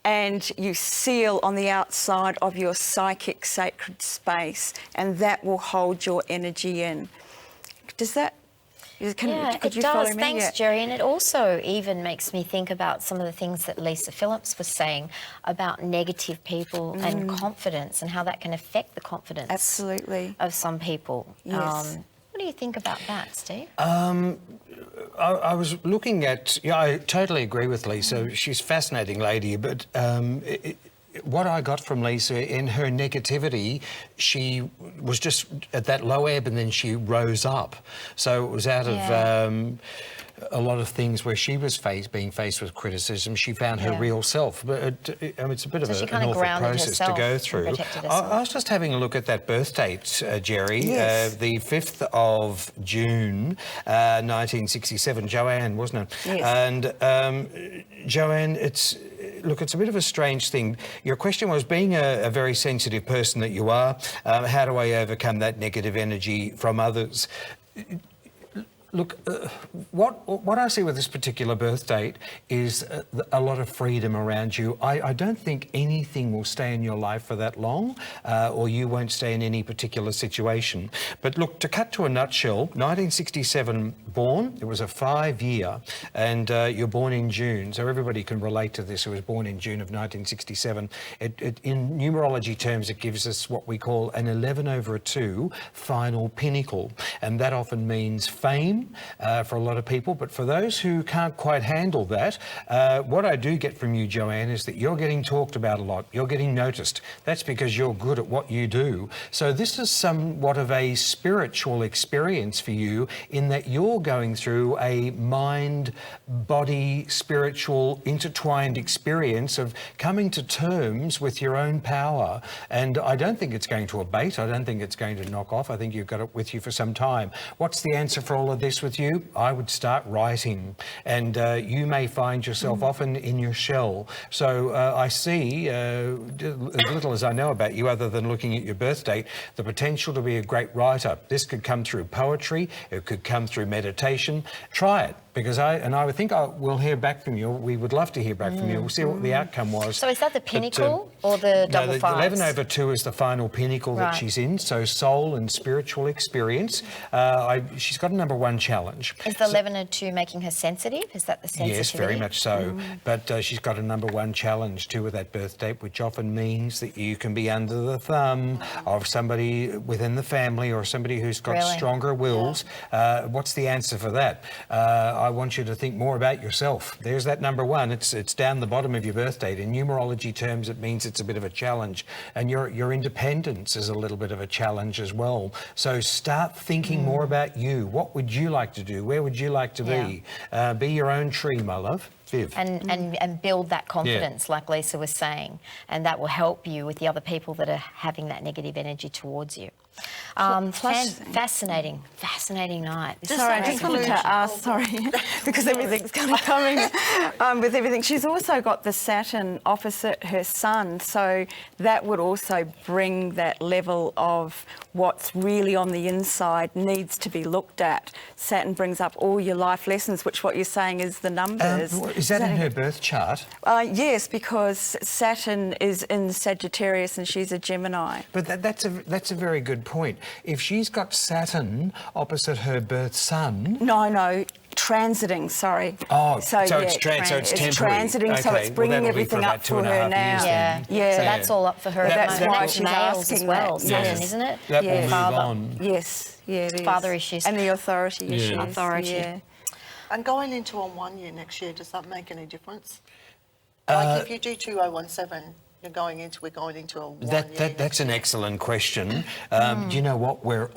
and you seal on the outside of your psychic sacred space, and that will hold your energy in. Does that, could you follow me? Thanks, Yeah. Gerry. And it also even makes me think about some of the things that Lisa Phillips was saying about negative people and confidence, and how that can affect the confidence Absolutely. of some people. Yes. What do you think about that, Steve? I was looking at, I totally agree with Lisa. She's a fascinating lady, but what I got from Lisa, in her negativity, she was just at that low ebb and then she rose up. So it was out of a lot of things where she was being faced with criticism. She found her real self. But it's a bit of an awful process to go through. I was just having a look at that birth date, Gerry. Yes. The 5th of June, 1967. Joanne, wasn't it? Yes. And Joanne, it's a bit of a strange thing. Your question was, being a very sensitive person that you are, how do I overcome that negative energy from others? Look, what I see with this particular birth date is a lot of freedom around you. I don't think anything will stay in your life for that long, or you won't stay in any particular situation. But look, to cut to a nutshell, 1967 born, it was a 5-year, and you're born in June, so everybody can relate to this who was born in June of 1967. In numerology terms, it gives us what we call an 11/2 final pinnacle, and that often means fame for a lot of people, but for those who can't quite handle that, what I do get from you, Joanne, is that you're getting talked about a lot. You're getting noticed. That's because you're good at what you do. So this is somewhat of a spiritual experience for you in that you're going through a mind, body, spiritual, intertwined experience of coming to terms with your own power. And I don't think it's going to abate. I don't think it's going to knock off. I think you've got it with you for some time. What's the answer for all of this with you? I would start writing, and you may find yourself often in your shell. So I see, as little as I know about you other than looking at your birth date, the potential to be a great writer. This could come through poetry, it could come through meditation. Try it. Because I would think we'll hear back from you. We would love to hear back from you. We'll see what the outcome was. So is that the pinnacle or the double no, the fives? 11/2 is the final pinnacle that she's in. So soul and spiritual experience. She's got a number 1 challenge. Is the 11/2 making her sensitive? Is that the sensitivity? Yes, very much so. But she's got a number 1 challenge too with that birth date, which often means that you can be under the thumb of somebody within the family or somebody who's got stronger wills. What's the answer for that? I want you to think more about yourself. There's that number 1. It's down the bottom of your birth date. In numerology terms, it means it's a bit of a challenge. And your independence is a little bit of a challenge as well. So start thinking more about you. What would you like to do? Where would you like to be? Be your own tree, my love. Viv. And build that confidence, like Lisa was saying. And that will help you with the other people that are having that negative energy towards you. Fascinating night. Sorry, I just wanted to ask, because everything's kind of coming with everything. She's also got the Saturn opposite her sun, so that would also bring that level of what's really on the inside needs to be looked at. Saturn brings up all your life lessons, which what you're saying is the numbers. Is that in her birth chart? Yes, because Saturn is in Sagittarius and she's a Gemini. But that's a very good point. If she's got Saturn opposite her birth sun... No, transiting, sorry. Oh, so it's temporary. It's transiting, so it's bringing everything up for her now. Yeah. So that's all up for her. That's why That's she's males asking as well, that. Saturn, isn't it? That will move on. Yes, it is. Father issues. And the authority issues. Authority. Yeah. And going into a 1 year next year, does that make any difference? Like if you do 2017, we're going into a 1 year. That's an excellent question. Do you know what? We're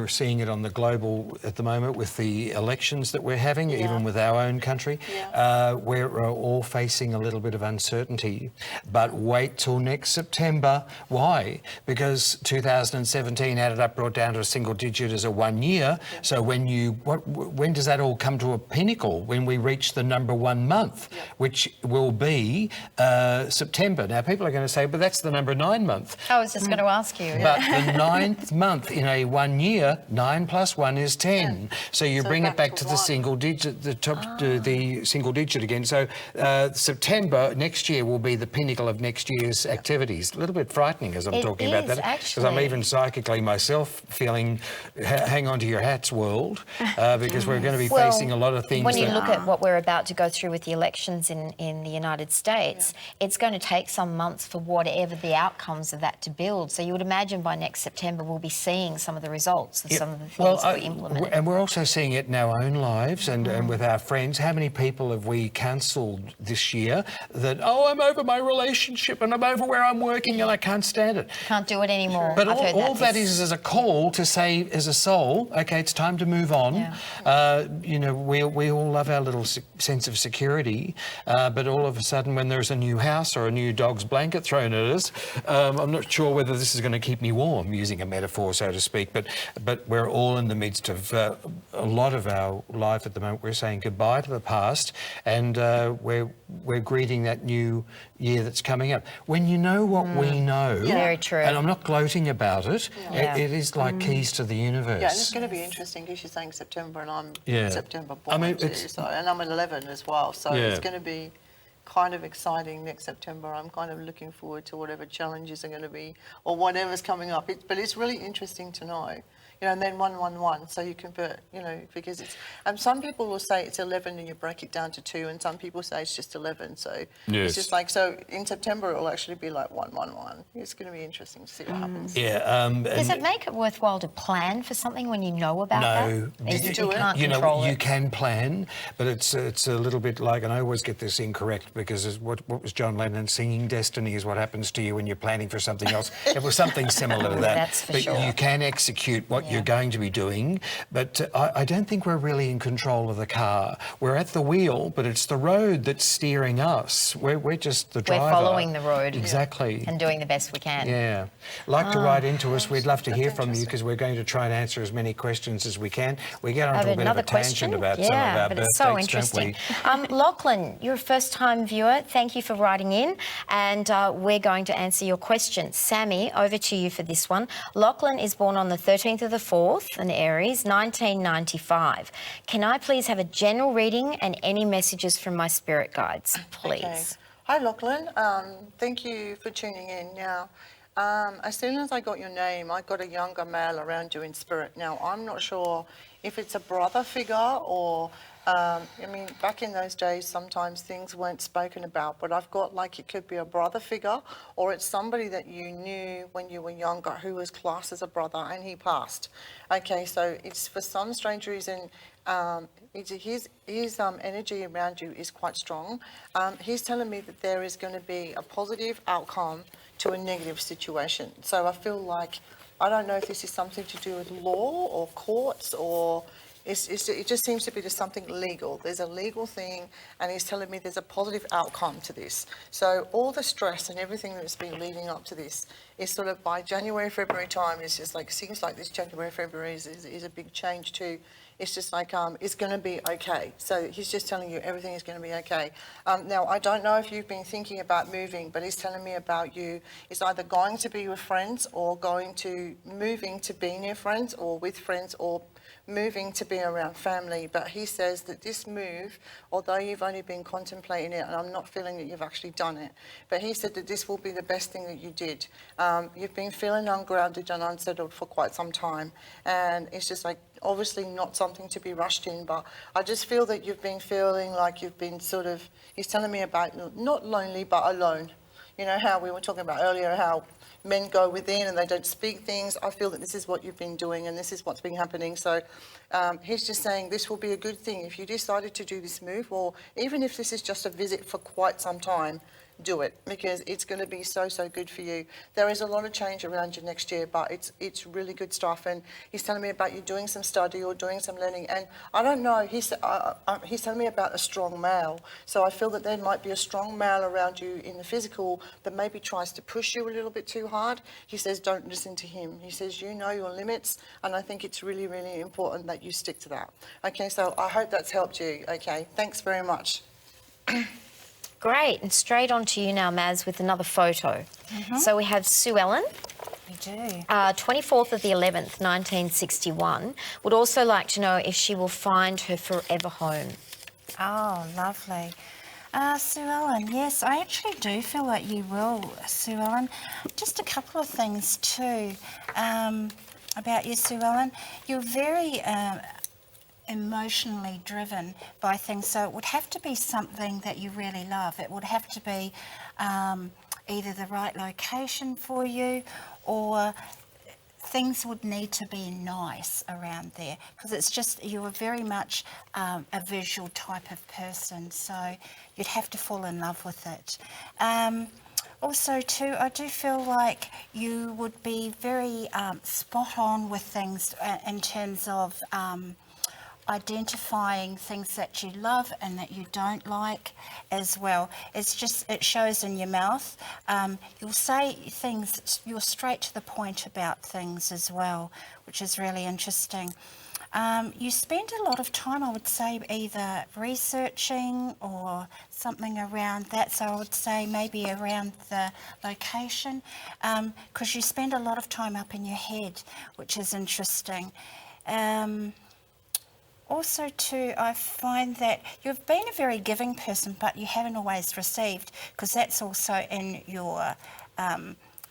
seeing it on the global at the moment with the elections that we're having, even with our own country. We're all facing a little bit of uncertainty. But wait till next September. Why? Because 2017 added up, brought down to a single digit as a 1 year. So when does that all come to a pinnacle? When we reach the number 1 month, which will be September. Now, people are going to say, but that's the number 9 month. I was just going to ask you. But the 9th month in a 1 year, 9 plus 1 is 10. So you bring it back to the single digit, the single digit again. So September next year will be the pinnacle of next year's activities. A little bit frightening as I'm talking about that. Because I'm even psychically myself feeling, hang on to your hats world, because we're going to be facing a lot of things. When you look at what we're about to go through with the elections in the United States, it's going to take some months for whatever the outcomes of that to build. So you would imagine by next September we'll be seeing some of the results of some of the things that we implemented. And we're also seeing it in our own lives and with our friends. How many people have we cancelled this year that, I'm over my relationship and I'm over where I'm working and I can't stand it. Can't do it anymore. But all that is a call to say as a soul, okay, it's time to move on. We all love our little sense of security, but all of a sudden when there's a new house house or a new dog's blanket thrown at us. I'm not sure whether this is going to keep me warm, using a metaphor, so to speak, but we're all in the midst of a lot of our life at the moment. We're saying goodbye to the past, and we're greeting that new year that's coming up. When you know what we know, Very true. and I'm not gloating about it, Yeah. it is like keys to the universe. Yeah, and it's going to be interesting because you're saying September and I'm Yeah. September born I mean, too, it's- so, and I'm at 11 as well, so Yeah. it's going to be kind of exciting next September. I'm kind of looking forward to whatever challenges are going to be or whatever's coming up. But it's really interesting to know. You know, and then 111, so you convert, you know, because it's, and some people will say it's 11 and you break it down to 2, and some people say it's just 11, so Yes. it's just like, so in September it'll actually be like 111. It's going to be interesting to see what happens. Yeah. Does and- it make it worthwhile to plan for something when you know about that? No, You can't you know, control you it. can plan, but it's a little bit like, and I always get this incorrect because what was John Lennon singing? Destiny is what happens to you when you're planning for something else. It was something similar to that. That's for but sure. you can execute what you're going to be doing, but I don't think we're really in control of the car. We're at the wheel, but it's the road that's steering us. We're just the driver. We're following the road. Exactly. And doing the best we can. Yeah. Like to write into us. We'd love to That's hear from you interesting. because we're going to try and answer as many questions as we can. We get I have onto a bit of another a tangent question. about some of Yeah, our but birth it's so dates, interesting. don't we? Lachlan, you're a first-time viewer. Thank you for writing in, and we're going to answer your question. Sammi, over to you for this one. Lachlan is born on the 13th of the 4th, an Aries, 1995. Can I please have a general reading and any messages from my spirit guides, please? Okay. Hi, Lachlan. Thank you for tuning in. Now, as soon as I got your name, I got a younger male around you in spirit. Now, I'm not sure if it's a brother figure or, I mean, back in those days, sometimes things weren't spoken about, but I've got like it could be a brother figure or it's somebody that you knew when you were younger who was classed as a brother and he passed. Okay, so it's for some strange reason, his energy around you is quite strong. He's telling me that there is going to be a positive outcome to a negative situation. So I feel like, I don't know if this is something to do with law or courts or it just seems to be just something legal. There's a legal thing and he's telling me there's a positive outcome to this. So all the stress and everything that's been leading up to this is sort of by January, February time, it's just like, seems like this January, February is a big change too. It's just like, it's going to be okay. So he's just telling you everything is going to be okay. Now, I don't know if you've been thinking about moving, but he's telling me about you. It's either going to be with friends or moving to be near friends or with friends or moving to be around family. But he says that this move, although you've only been contemplating it, and I'm not feeling that you've actually done it, but he said that this will be the best thing that you did. You've been feeling ungrounded and unsettled for quite some time. And it's just like, obviously not something to be rushed in, but I just feel that you've been feeling like you've been sort of, he's telling me about not lonely, but alone. You know how we were talking about earlier, how men go within and they don't speak things. I feel that this is what you've been doing and this is what's been happening. So he's just saying this will be a good thing. If you decided to do this move, or even if this is just a visit for quite some time, do it, because it's going to be so good for you. There is a lot of change around you next year, but it's really good stuff. And he's telling me about you doing some study or doing some learning. And I don't know, he's telling me about a strong male. So I feel that there might be a strong male around you in the physical that maybe tries to push you a little bit too hard. He says don't listen to him. He says you know your limits, and I think it's really important that you stick to that. Okay, so I hope that's helped you. Okay, thanks very much. Great, and straight on to you now, Maz, with another photo. So we have Sue Ellen, We do. 24th of the 11th, 1961. Would also like to know if she will find her forever home. Oh, lovely. Sue Ellen, yes, I actually do feel like you will, Sue Ellen. Just a couple of things too about you, Sue Ellen. You're very emotionally driven by things, so it would have to be something that you really love. It would have to be either the right location for you, or things would need to be nice around there, because it's just, you are very much a visual type of person, so you'd have to fall in love with it. Also too, I do feel like you would be very spot on with things in terms of identifying things that you love and that you don't like as well. It shows in your mouth. You'll say things, you're straight to the point about things as well, which is really interesting. You spend a lot of time, I would say, either researching or something around that. So I would say maybe around the location, because you spend a lot of time up in your head, which is interesting. Also too, I find that you've been a very giving person, but you haven't always received, because that's also in your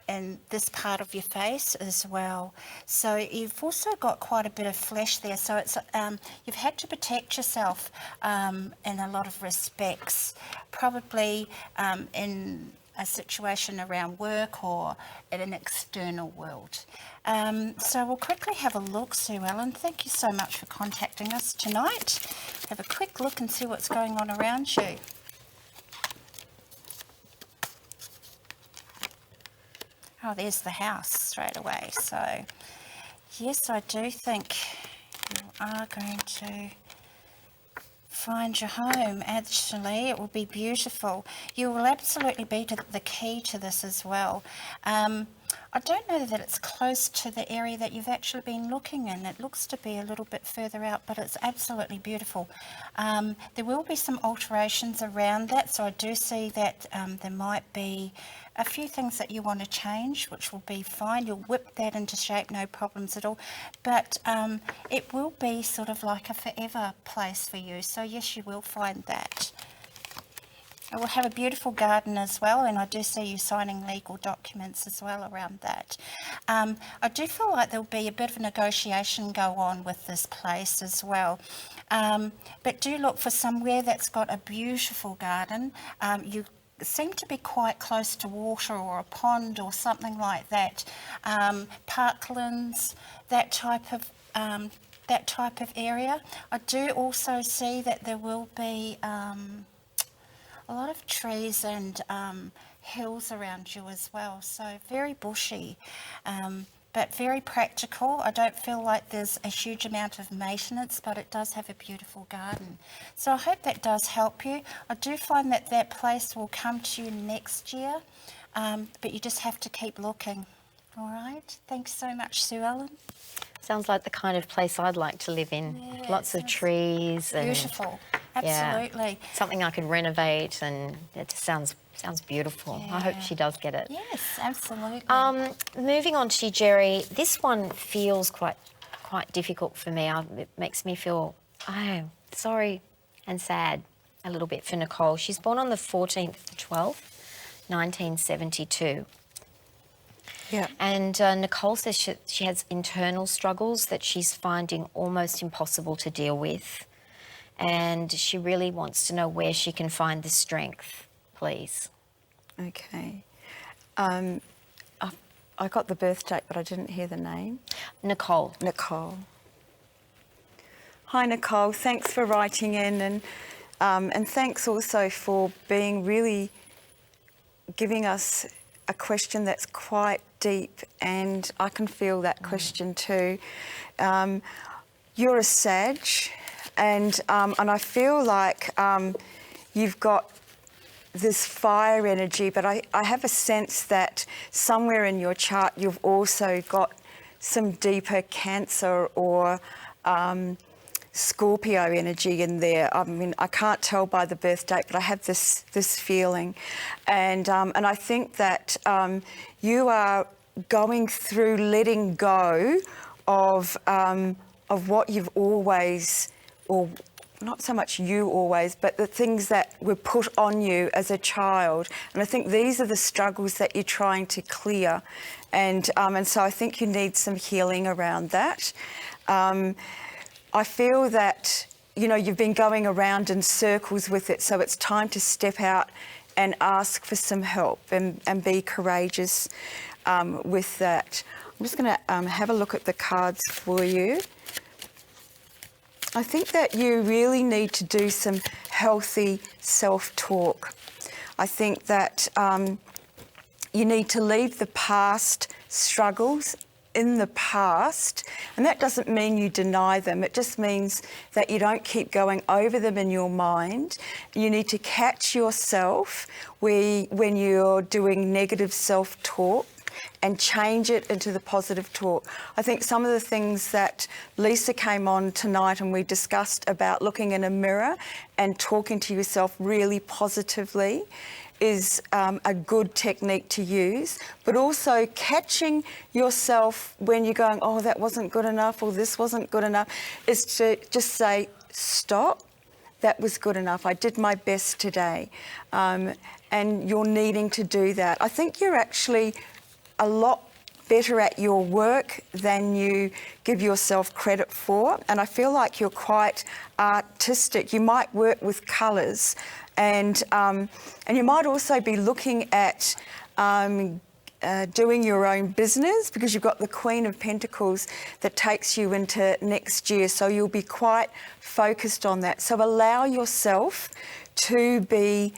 in this part of your face as well. So you've also got quite a bit of flesh there. So it's you've had to protect yourself in a lot of respects, probably in a situation around work or in an external world. So we'll quickly have a look, Sue Ellen. Thank you so much for contacting us tonight. Have a quick look and see what's going on around you. Oh, there's the house straight away. So, yes, I do think you are going to find your home. Actually, it will be beautiful. You will absolutely be the key to this as well. I don't know that it's close to the area that you've actually been looking in. It looks to be a little bit further out, but it's absolutely beautiful. There will be some alterations around that, so I do see that there might be a few things that you want to change, which will be fine. You'll whip that into shape, no problems at all. But it will be sort of like a forever place for you. So yes, you will find that. I will have a beautiful garden as well, and I do see you signing legal documents as well around that. I do feel like there'll be a bit of a negotiation go on with this place as well. But do look for somewhere that's got a beautiful garden. You seem to be quite close to water or a pond or something like that. Parklands, that type of area. I do also see that there will be a lot of trees and hills around you as well, so very bushy, but very practical. I don't feel like there's a huge amount of maintenance, but it does have a beautiful garden. So I hope that does help you. I do find that that place will come to you next year, but you just have to keep looking. All right, thanks so much, Sue Ellen. Sounds like the kind of place I'd like to live in. Yeah, Lots of trees and beautiful. Absolutely. Yeah, something I could renovate, and it just sounds beautiful. I hope she does get it. Yes, absolutely. Moving on to you, Gerry. This one feels quite difficult for me. It makes me feel sorry and sad a little bit for Nicole. She's born on the 14th of the 12th, 1972. Yeah. And Nicole says she has internal struggles that she's finding almost impossible to deal with. And she really wants to know where she can find the strength, please. Okay. I got the birth date, but I didn't hear the name. Nicole. Nicole. Hi, Nicole. Thanks for writing in, and thanks also for being really giving us a question that's quite deep, and I can feel that question too. You're a Sag, and I feel like you've got this fire energy, but I have a sense that somewhere in your chart you've also got some deeper Cancer or Scorpio energy in there. I mean, I can't tell by the birth date, but I have this feeling, and I think that you are going through letting go of what you've always, or not so much you always, but the things that were put on you as a child. And I think these are the struggles that you're trying to clear, and so I think you need some healing around that. I feel that, you know, you've been going around in circles with it, so it's time to step out and ask for some help and be courageous with that. I'm just going to have a look at the cards for you. I think that you really need to do some healthy self-talk. I think that you need to leave the past struggles in the past, and that doesn't mean you deny them. It just means that you don't keep going over them in your mind. You need to catch yourself when you're doing negative self-talk and change it into the positive talk. I think some of the things that Lisa came on tonight and we discussed about looking in a mirror and talking to yourself really positively is a good technique to use, but also catching yourself when you're going, oh, that wasn't good enough or this wasn't good enough, is to just say, stop, that was good enough, I did my best today. And you're needing to do that. I think you're actually a lot better at your work than you give yourself credit for, and I feel like you're quite artistic. You might work with colours, and you might also be looking at doing your own business, because you've got the Queen of Pentacles that takes you into next year, so you'll be quite focused on that. So allow yourself to be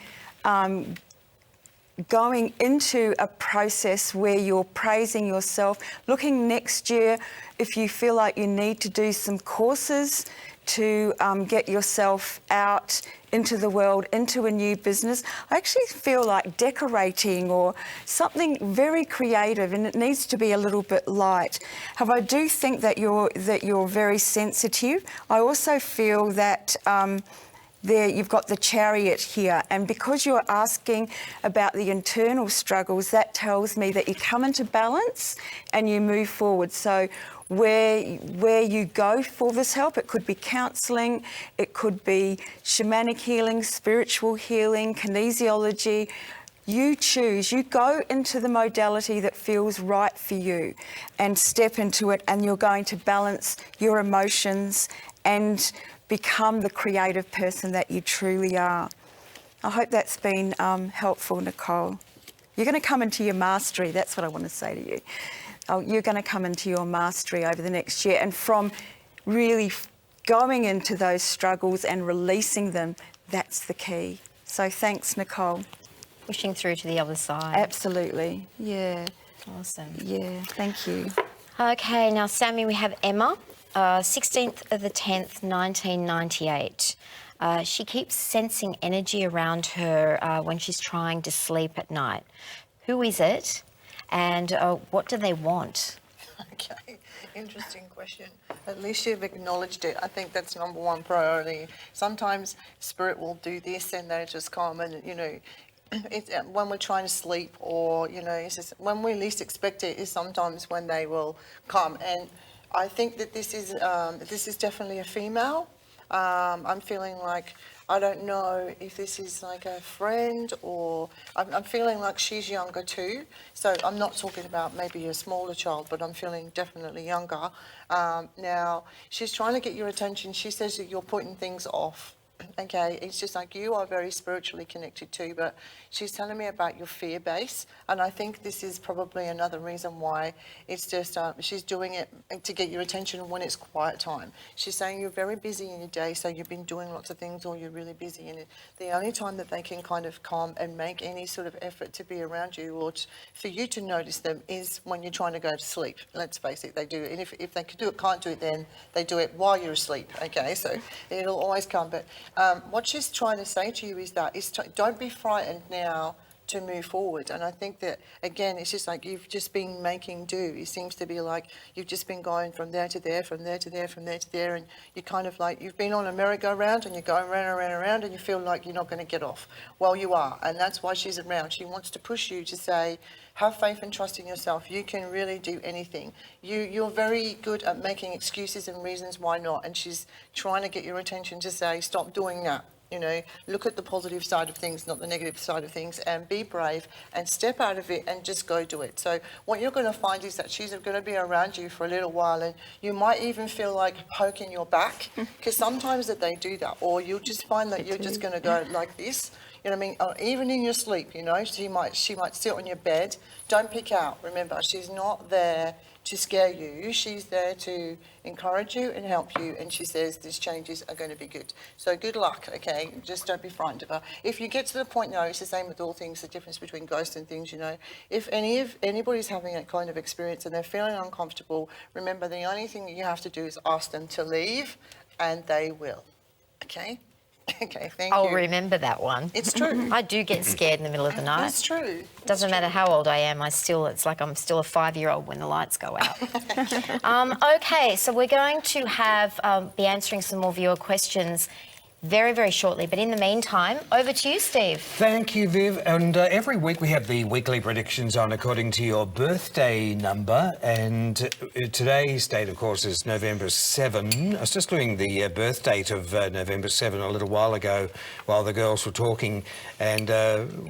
going into a process where you're praising yourself, looking next year if you feel like you need to do some courses to get yourself out into the world, into a new business. I actually feel like decorating or something very creative, and it needs to be a little bit light. However, I do think that you're very sensitive. I also feel that there you've got the Chariot here, and because you're asking about the internal struggles, that tells me that you come into balance and you move forward. So where you go for this help, it could be counselling, it could be shamanic healing, spiritual healing, kinesiology. You choose, you go into the modality that feels right for you and step into it, and you're going to balance your emotions and become the creative person that you truly are. I hope that's been helpful, Nicole. You're going to come into your mastery, that's what I want to say to you. You're going to come into your mastery over the next year, and from really going into those struggles and releasing them, that's the key. So thanks, Nicole. Pushing through to the other side. Absolutely, yeah. Awesome. Yeah, thank you. Okay, now Sammi, we have Emma, 16th of the 10th, 1998. She keeps sensing energy around her when she's trying to sleep at night. Who is it, and what do they want? Okay, interesting question. At least you've acknowledged it. I think that's number one priority. Sometimes spirit will do this and they just come and, you know, it's when we're trying to sleep, or, you know, it's just when we least expect it is sometimes when they will come. And I think that this is definitely a female. I'm feeling like, I don't know if this is like a friend, or I'm feeling like she's younger too. So I'm not talking about maybe a smaller child, but I'm feeling definitely younger. Now, she's trying to get your attention. She says that you're putting things off. Okay, it's just like you are very spiritually connected too, but she's telling me about your fear base, and I think this is probably another reason why it's just she's doing it to get your attention when it's quiet time. She's saying you're very busy in your day, so you've been doing lots of things, or you're really busy, and the only time that they can kind of come and make any sort of effort to be around you, or for you to notice them, is when you're trying to go to sleep. Let's face it, they do. And if they can't do it then, they do it while you're asleep. Okay, so it'll always come. But what she's trying to say to you is that don't be frightened now to move forward. And I think that, again, it's just like you've just been making do. It seems to be like you've just been going from there to there, from there to there, from there to there, and you kind of like, you've been on a merry-go-round and you're going round and round and round, and you feel like you're not going to get off. Well, you are, and that's why she's around. She wants to push you to say, have faith and trust in yourself. You can really do anything. You're very good at making excuses and reasons why not, and she's trying to get your attention to say, stop doing that. You know, look at the positive side of things, not the negative side of things, and be brave and step out of it and just go do it. So what you're going to find is that she's going to be around you for a little while, and you might even feel like poking your back, because sometimes that they do that, or you'll just find that you're just going to go like this. You know what I mean? Or even in your sleep, you know, she might sit on your bed. Don't pick out. Remember, she's not there to scare you. She's there to encourage you and help you, and she says these changes are going to be good. So good luck, okay? Just don't be frightened of her. If you get to the point, it's the same with all things, the difference between ghosts and things, If anybody's having that kind of experience and they're feeling uncomfortable, remember the only thing that you have to do is ask them to leave, and they will, okay? Okay, thank you. I'll remember that one. It's true. I do get scared in the middle of the night. It's true. Doesn't matter how old I am, it's like I'm still a 5-year-old when the lights go out. Okay, so we're going to be answering some more viewer questions very, very shortly. But in the meantime, over to you, Steve. Thank you, Viv. And every week we have the weekly predictions on according to your birthday number. And today's date, of course, is November 7. I was just doing the birth date of November 7 a little while ago while the girls were talking. And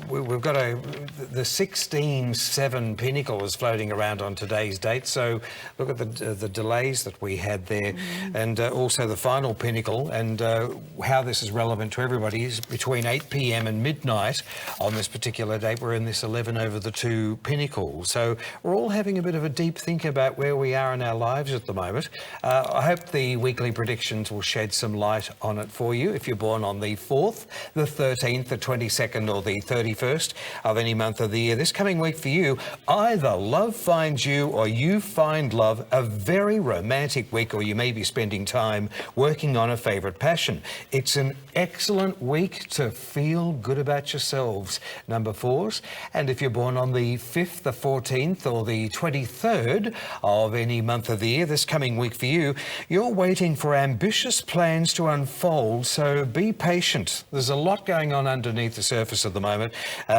we've got the 16-7 pinnacle is floating around on today's date. So look at the delays that we had there. And also the final pinnacle, and how this is relevant to everybody is between 8 p.m. and midnight on this particular date. We're in this 11 over the 2 pinnacle. So we're all having a bit of a deep think about where we are in our lives at the moment. I hope the weekly predictions will shed some light on it for you. If you're born on the 4th, the 13th, the 22nd or the 31st of any month of the year, this coming week for you, either love finds you or you find love, a very romantic week, or you may be spending time working on a favourite passion. It's an excellent week to feel good about yourselves, number 4s. And if you're born on the 5th, the 14th or the 23rd of any month of the year, this coming week for you, you're waiting for ambitious plans to unfold, so be patient. There's a lot going on underneath the surface at the moment.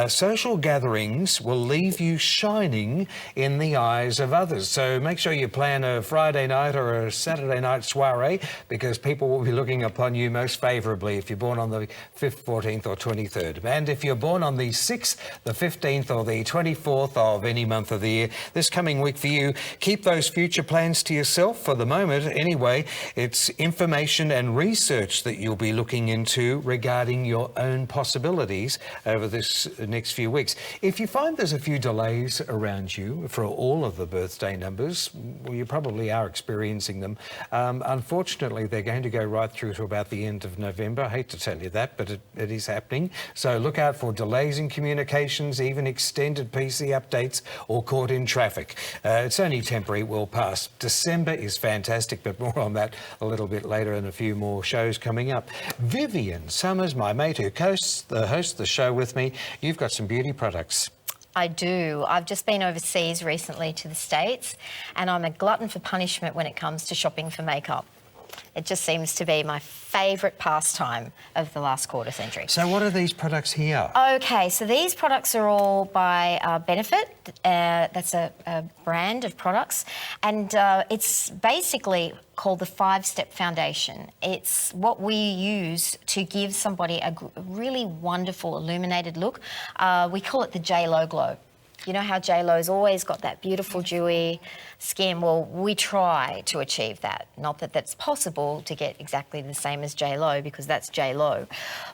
Social gatherings will leave you shining in the eyes of others. So make sure you plan a Friday night or a Saturday night soiree, because people will be looking upon you most favourably if you're born on the 5th, 14th or 23rd. And if you're born on the 6th, the 15th or the 24th of any month of the year, this coming week for you, keep those future plans to yourself for the moment. Anyway, it's information and research that you'll be looking into regarding your own possibilities over this next few weeks. If you find there's a few delays around you for all of the birthday numbers, well, you probably are experiencing them. Unfortunately, they're going to go right through to about the end of November. I hate to tell you that, but it is happening. So look out for delays in communications, even extended PC updates or caught in traffic. It's only temporary, it will pass. December is fantastic, but more on that a little bit later and a few more shows coming up. Vivienne Summers, my mate who hosts the show with me, you've got some beauty products. I do. I've just been overseas recently to the States, and I'm a glutton for punishment when it comes to shopping for makeup. It just seems to be my favourite pastime of the last quarter century. So what are these products here? Okay, so these products are all by Benefit. That's a brand of products, and it's basically called the 5-step foundation. It's what we use to give somebody a really wonderful illuminated look. We call it the J-Lo glow. You know how J-Lo's always got that beautiful dewy skin? Well, we try to achieve that. Not that that's possible to get exactly the same as J-Lo, because that's J-Lo.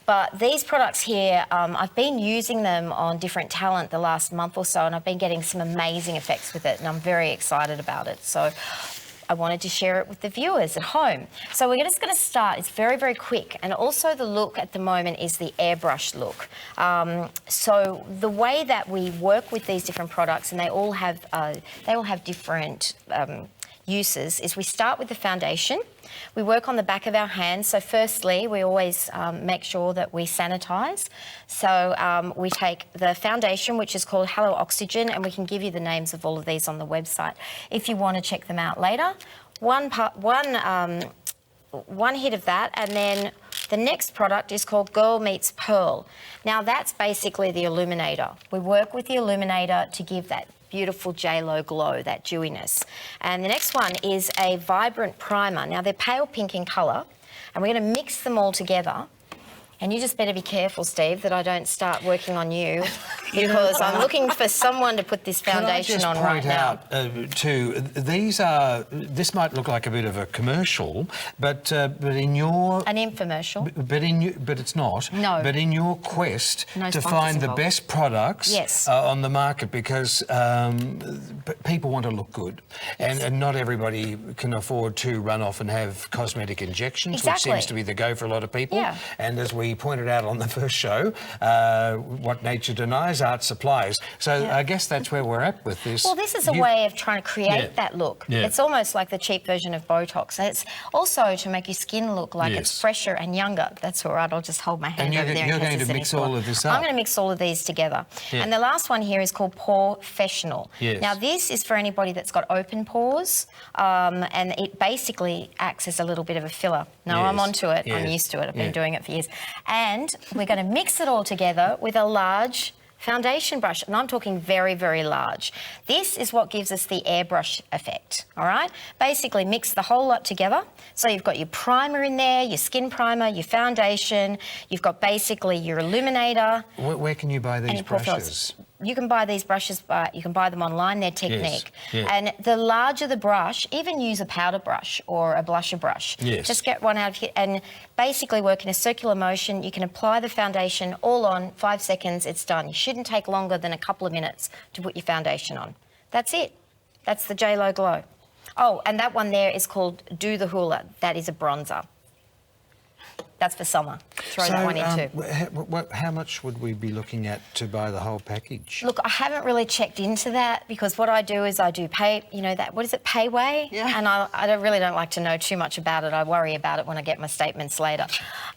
But these products here, I've been using them on different talent the last month or so, and I've been getting some amazing effects with it, and I'm very excited about it. So I wanted to share it with the viewers at home. So we're just going to start. It's very, very quick. And also the look at the moment is the airbrush look. So the way that we work with these different products, and they all have different uses, is we start with the foundation. We work on the back of our hands. So firstly, we always make sure that we sanitize. So we take the foundation, which is called Hello Oxygen, and we can give you the names of all of these on the website if you want to check them out later. One hit of that, and then the next product is called Girl Meets Pearl. Now that's basically the illuminator. We work with the illuminator to give that beautiful J-Lo glow, that dewiness. And the next one is a vibrant primer. Now they're pale pink in colour, and we're going to mix them all together. And you just better be careful, Steve, that I don't start working on you because I'm looking for someone to put this foundation on right now. Can I just point out, too, this might look like a bit of a commercial, but in your... An infomercial. But it's not. No. But in your quest No to sponsors find the involved. best products Yes. on the market, because people want to look good, and not everybody can afford to run off and have cosmetic injections, which Exactly. seems to be the go for a lot of people. Yeah. And as we pointed out on the first show, what nature denies, art supplies. So I guess that's where we're at with this. Well, this is a way of trying to create that look. Yeah. It's almost like the cheap version of Botox. And it's also to make your skin look like it's Yes. fresher and younger. That's all right. I'll just hold my hand you're over there. you're in case going to there's any mix thought. all of this up. I'm going to mix all of these together. Yeah. And the last one here is called Professional. Yes. Now, this is for anybody that's got open pores, and it basically acts as a little bit of a filler. Now, I'm Yes. onto it. I'm Yes. used to it. I've Yeah. been doing it for years. And we're going to mix it all together with a large foundation brush, and I'm talking very, very large. This is what gives us the airbrush effect, all right? Basically mix the whole lot together. So you've got your primer in there, your skin primer, your foundation, you've got basically your illuminator. Where can you buy and these your profile. brushes? You can buy these brushes, you can buy them online, they're Technique. Yeah. And the larger the brush, even use a powder brush or a blusher brush. Yes. Just get one out of here and basically work in a circular motion. You can apply the foundation all on, 5 seconds, it's done. You shouldn't take longer than a couple of minutes to put your foundation on. That's it. That's the J-Lo Glow. Oh, and that one there is called Do the Hula. That is a bronzer. That's for summer. Throw that one in too. How much would we be looking at to buy the whole package? Look, I haven't really checked into that because what I do is I do pay, you know, that, what is it, payway? Yeah. And really don't like to know too much about it. I worry about it when I get my statements later.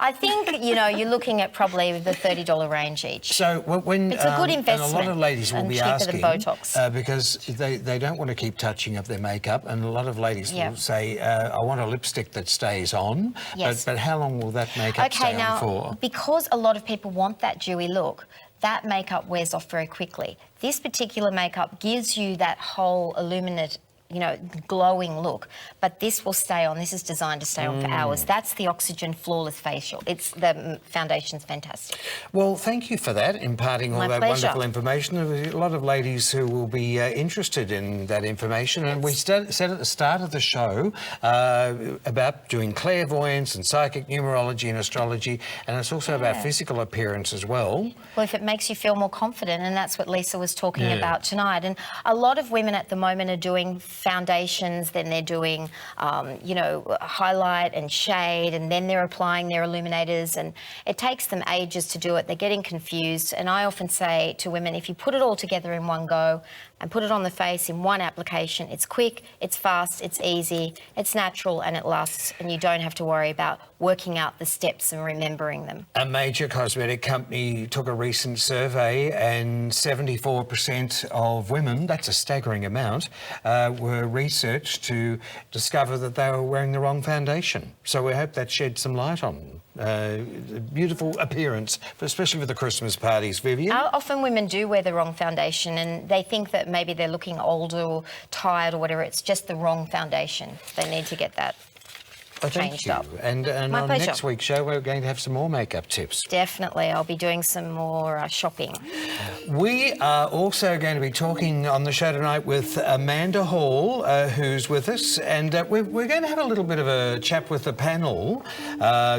I think, you know, you're looking at probably the $30 range each. So when It's a good and a lot investment of ladies will and be cheaper asking than Botox. because they don't want to keep touching up their makeup, and a lot of ladies Yeah. will say, "I want a lipstick that stays on." Yes. But how long will that makeup stay on for? Because a lot of people want that dewy look, that makeup wears off very quickly. This particular makeup gives you that whole illuminate, you know, glowing look, but this will stay on. This is designed to stay on for hours. That's the Oxygen Flawless Facial. The foundation's fantastic. Well, thank you for that, imparting all My that pleasure. wonderful information. There's a lot of ladies who will be interested in that information. And we said at the start of the show about doing clairvoyance and psychic numerology and astrology, and it's also about physical appearance as well. Well, if it makes you feel more confident, and that's what Lisa was talking Yeah. about tonight. And a lot of women at the moment are doing foundations, then they're doing, you know, highlight and shade, and then they're applying their illuminators, and it takes them ages to do it. They're getting confused. And I often say to women, if you put it all together in one go and put it on the face in one application, it's quick, it's fast, it's easy, it's natural, and it lasts, and you don't have to worry about working out the steps and remembering them. A major cosmetic company took a recent survey, and 74% of women, that's a staggering amount, were researched to discover that they were wearing the wrong foundation. So we hope that sheds some light on beautiful appearance, especially for the Christmas parties, Vivienne. How often women do wear the wrong foundation and they think that maybe they're looking older or tired or whatever. It's just the wrong foundation. They need to get that Thank changed you. up. And My on pleasure. next week's show, we're going to have some more makeup tips. Definitely. I'll be doing some more shopping. We are also going to be talking on the show tonight with Amanda Hall, who's with us, and we're going to have a little bit of a chat with the panel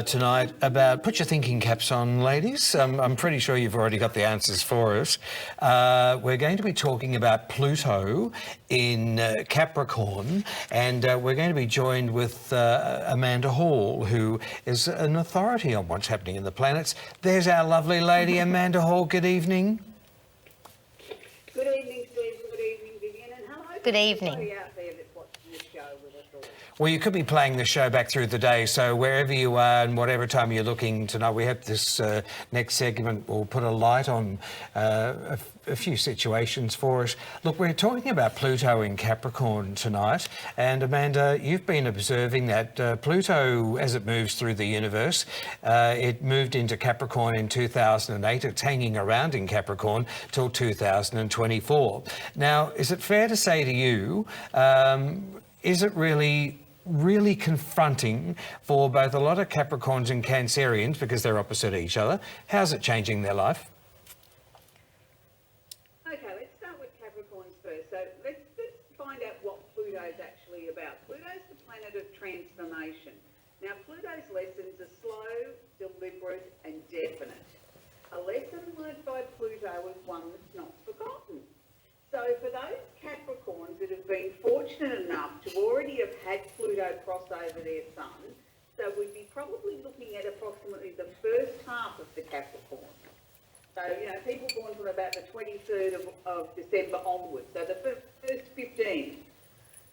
tonight about, put your thinking caps on, ladies. I'm pretty sure you've already got the answers for us. We're going to be talking about Pluto in Capricorn, and we're going to be joined with Amanda Hall, who is an authority on what's happening in the planets. There's our lovely lady, Amanda Hall. Good evening. Good evening, Steve. Good evening, Vivienne. And hello to Good evening. everybody out there that's watching this show with us all. Well, you could be playing the show back through the day, so wherever you are and whatever time you're looking tonight, we hope this next segment will put a light on a few situations for us. Look, we're talking about Pluto in Capricorn tonight, and Amanda, you've been observing that Pluto, as it moves through the universe, it moved into Capricorn in 2008. It's hanging around in Capricorn till 2024. Now, is it fair to say to you, is it really confronting for both a lot of Capricorns and Cancerians, because they're opposite each other? How's it changing their life? transformation. Now, Pluto's lessons are slow, deliberate and definite. A lesson learned by Pluto is one that's not forgotten. So for those Capricorns that have been fortunate enough to already have had Pluto cross over their sun, so we'd be probably looking at approximately the first half of the Capricorn. So, you know, people born from about the 23rd of December onwards, so the first 15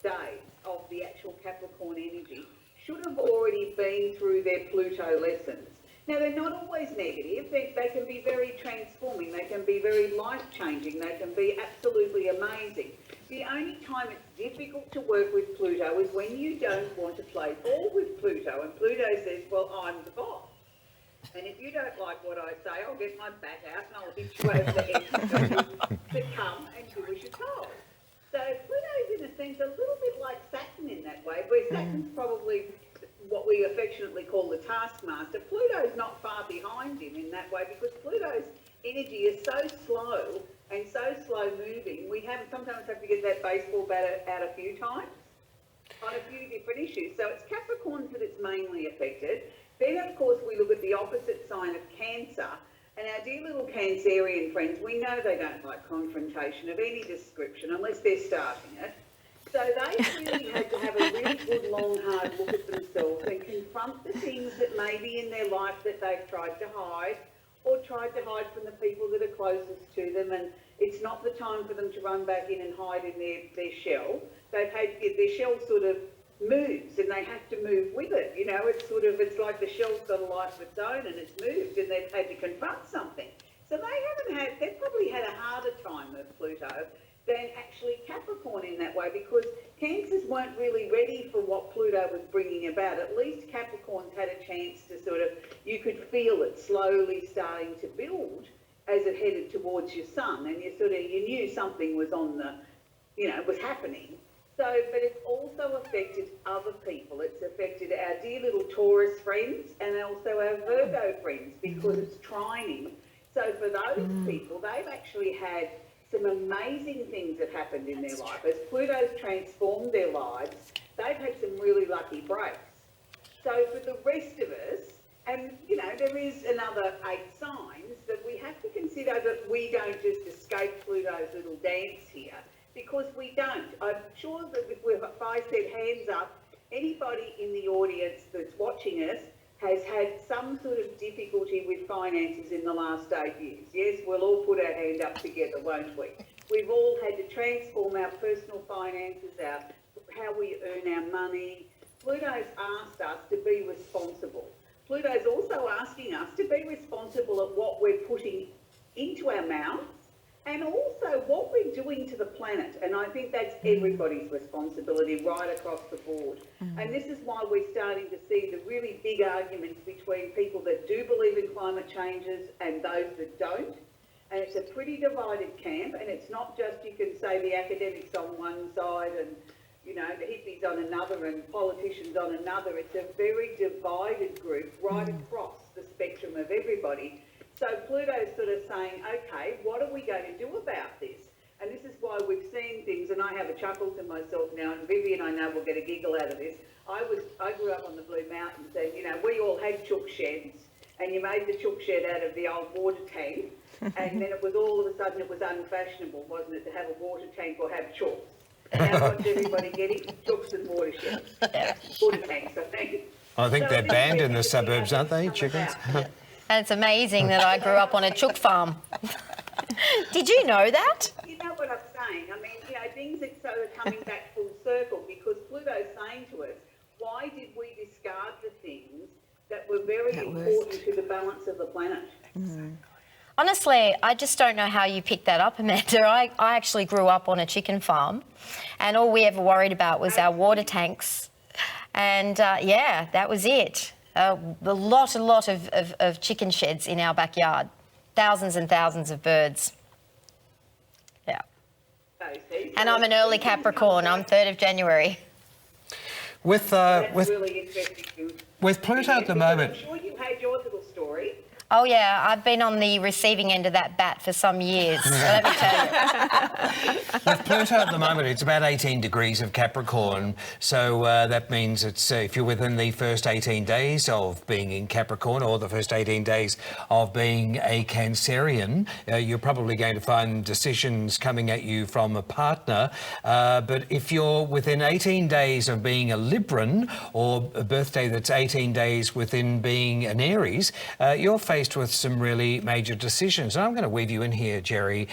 days of the actual Capricorn energy should have already been through their Pluto lessons. Now, they're not always negative. They can be very transforming. They can be very life-changing. They can be absolutely amazing. The only time it's difficult to work with Pluto is when you don't want to play ball with Pluto, and Pluto says, well, I'm the boss. And if you don't like what I say, I'll get my bat out and I'll hit you over the head to come and do as you're told. So Pluto's, in a sense, a little bit like Saturn in that way, where Saturn's probably what we affectionately call the taskmaster. Pluto's not far behind him in that way, because Pluto's energy is so slow and so slow moving. We sometimes have to get that baseball bat out a few times on a few different issues. So it's Capricorns that it's mainly affected. Then, of course, we look at the opposite sign of Cancer. And our dear little Cancerian friends, we know they don't like confrontation of any description unless they're starting it. So they really had to have a really good, long, hard look at themselves and confront the things that may be in their life that they've tried to hide, or tried to hide from the people that are closest to them. And it's not the time for them to run back in and hide in their shell. They've had their shell sort of moves, and they have to move with it. You know, it's like the shell's got a life of its own and it's moved, and they've had to confront something. So they've probably had a harder time with Pluto than actually Capricorn in that way, because Cancers weren't really ready for what Pluto was bringing about. At least Capricorns had a chance to you could feel it slowly starting to build as it headed towards your sun, and you knew something was was happening. So, but it's also affected other people. It's affected our dear little Taurus friends and also our Virgo friends, because it's trining. So for those people, they've actually had some amazing things that happened in their life. As Pluto's transformed their lives, they've had some really lucky breaks. So for the rest of us, and there is another 8 signs that we have to consider, that we don't just escape Pluto's little dance here, because we don't. I'm sure that if I said hands up, anybody in the audience that's watching us has had some sort of difficulty with finances in the last 8 years. Yes, we'll all put our hand up together, won't we? We've all had to transform our personal finances, how we earn our money. Pluto's asked us to be responsible. Pluto's also asking us to be responsible at what we're putting into our mouths, and also what we're doing to the planet. And I think that's everybody's responsibility right across the board. And this is why we're starting to see the really big arguments between people that do believe in climate changes and those that don't. And it's a pretty divided camp, and it's not just, you can say, the academics on one side and the hippies on another and politicians on another. It's a very divided group right across the spectrum of everybody. So Pluto's saying, okay, what are we going to do about this? And this is why we've seen things, and I have a chuckle to myself now, and Vivienne, I know, will get a giggle out of this. I grew up on the Blue Mountains, and we all had chook sheds, and you made the chook shed out of the old water tank, and then it was all of a sudden it was unfashionable, wasn't it, to have a water tank or have chooks. Now what's everybody getting? Chooks and water sheds. Water tanks, I think. I think they're banned in the suburbs, aren't they, chickens? And it's amazing that I grew up on a chook farm. Did you know that? You know what I'm saying? I mean, things are coming back full circle, because Pluto's saying to us, why did we discard the things that were very important to the balance of the planet? Honestly, I just don't know how you picked that up, Amanda. I actually grew up on a chicken farm, and all we ever worried about was our water tanks. And that was it. A lot of chicken sheds in our backyard. Thousands and thousands of birds. Yeah. And I'm an early Capricorn. I'm 3rd of January. That's really interesting. With Pluto at the moment. I'm sure you had your little story. Oh, yeah, I've been on the receiving end of that bat for some years, let me tell you. With Pluto at the moment, it's about 18 degrees of Capricorn, so that means it's if you're within the first 18 days of being in Capricorn or the first 18 days of being a Cancerian, you're probably going to find decisions coming at you from a partner. But if you're within 18 days of being a Libran or a birthday that's 18 days within being an Aries, you're faced with some really major decisions. And I'm going to weave you in here, Gerry,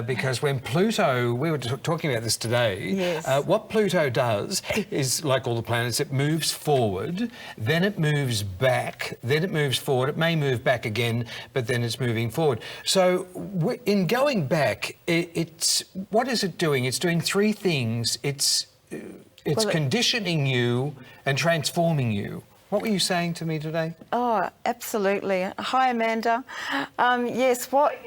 because when Pluto, we were talking about this today, Yes. what Pluto does is, like all the planets, it moves forward, then it moves back, then it moves forward. It may move back again, but then it's moving forward. So in going back, it's what is it doing? It's doing three things. It's conditioning you and transforming you. What were you saying to me today? Oh, absolutely. Hi, Amanda. Yes, what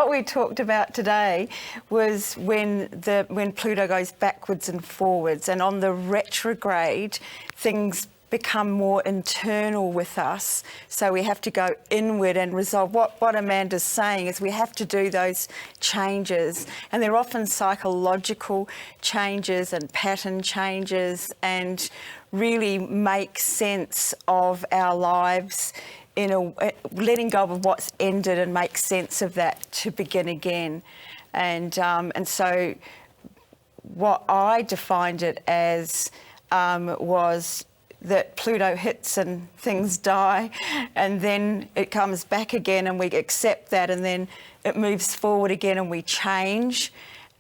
we talked about today was when Pluto goes backwards and forwards, and on the retrograde, things become more internal with us. So we have to go inward and resolve. What Amanda's saying is we have to do those changes, and they're often psychological changes and pattern changes, and really make sense of our lives letting go of what's ended and make sense of that to begin again. And so what I defined it as was that Pluto hits and things die, and then it comes back again and we accept that, and then it moves forward again and we change,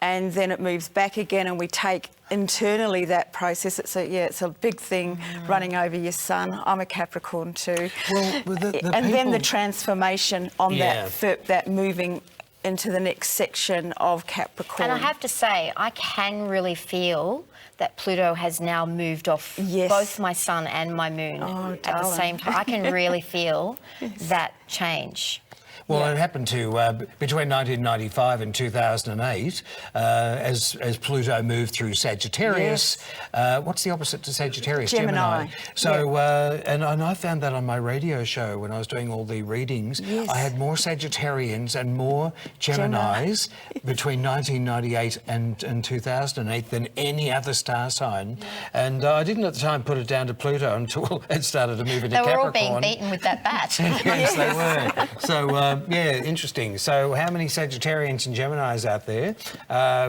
and then it moves back again and we take internally that process. It's a big thing running over your sun. I'm a Capricorn too. Well, then the transformation on that moving into the next section of Capricorn. And I have to say, I can really feel that Pluto has now moved off both my sun and my moon at the same time. I can really feel that change. Well, it happened to between 1995 and 2008, as Pluto moved through Sagittarius. What's the opposite to Sagittarius? Gemini. So, and I found that on my radio show when I was doing all the readings. Yes. I had more Sagittarians and more Geminis between 1998 and 2008 than any other star sign. And I didn't at the time put it down to Pluto until it started to move into Capricorn. They were all being beaten with that bat. Yes, they were. So, interesting. So how many Sagittarians and Geminis out there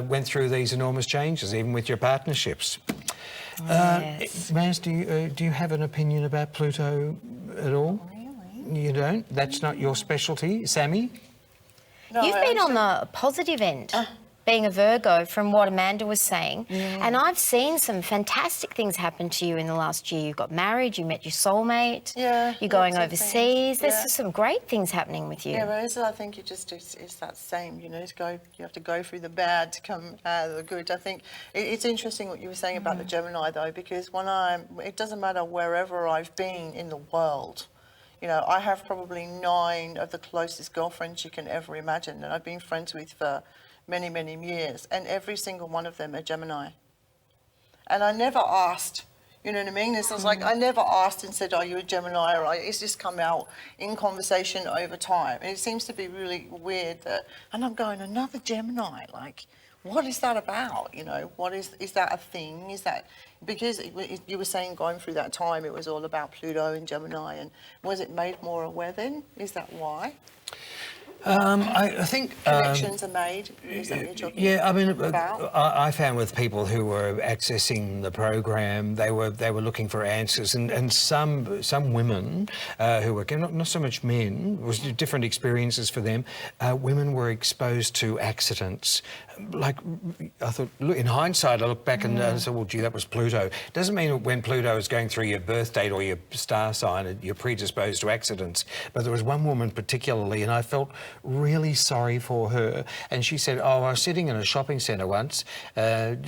went through these enormous changes, even with your partnerships? Maz, do you have an opinion about Pluto at all? Really? You don't? That's not your specialty? Sammi? No, you've been on the positive end, being a Virgo, from what Amanda was saying. And I've seen some fantastic things happen to you in the last year. You got married, you met your soulmate, you're going overseas. There's some great things happening with you. Yeah, but I think it's that same, you have to go through the bad to come out of the good. I think it's interesting what you were saying about the Gemini, though, because it doesn't matter wherever I've been in the world. I have probably 9 of the closest girlfriends you can ever imagine that I've been friends with for many, many years, and every single one of them are Gemini. And I never asked, you know what I mean? It's like I never asked and said, are you a Gemini? Or it's just come out in conversation over time. And it seems to be really weird and I'm going, another Gemini, like, what is that about? What is that a thing? Is that, because you were saying going through that time, it was all about Pluto and Gemini, and was it made more aware then? Is that why? I think connections are made. Is that what you're talking about? I found with people who were accessing the program, they were looking for answers, and some women who were not so much men, was different experiences for them. Women were exposed to accidents. Like, I thought, look, in hindsight, I look back and said, well, gee, that was Pluto. Doesn't mean that when Pluto is going through your birth date or your star sign, you're predisposed to accidents. But there was one woman particularly, and I felt really sorry for her. And she said, I was sitting in a shopping centre once,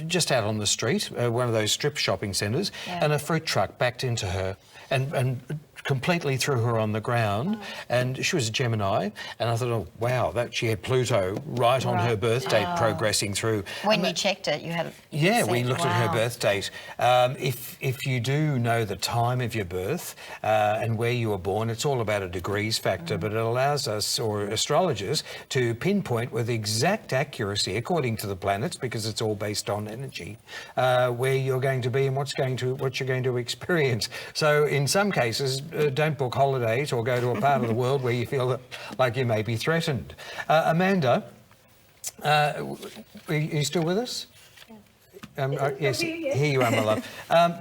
just out on the street, one of those strip shopping centres, and a fruit truck backed into her and completely threw her on the ground, and she was a Gemini, and I thought, oh wow, that she had Pluto right on her birth date progressing through. When you checked it, you had. Yeah, we said, looked at her wow. birth date. If you do know the time of your birth and where you were born, it's all about a degrees factor, but it allows us, or astrologers, to pinpoint with exact accuracy, according to the planets, because it's all based on energy, where you're going to be and what you're going to experience. So in some cases, don't book holidays or go to a part of the world where you feel like you may be threatened. Amanda, are you still with us? Yes, here you are, my love.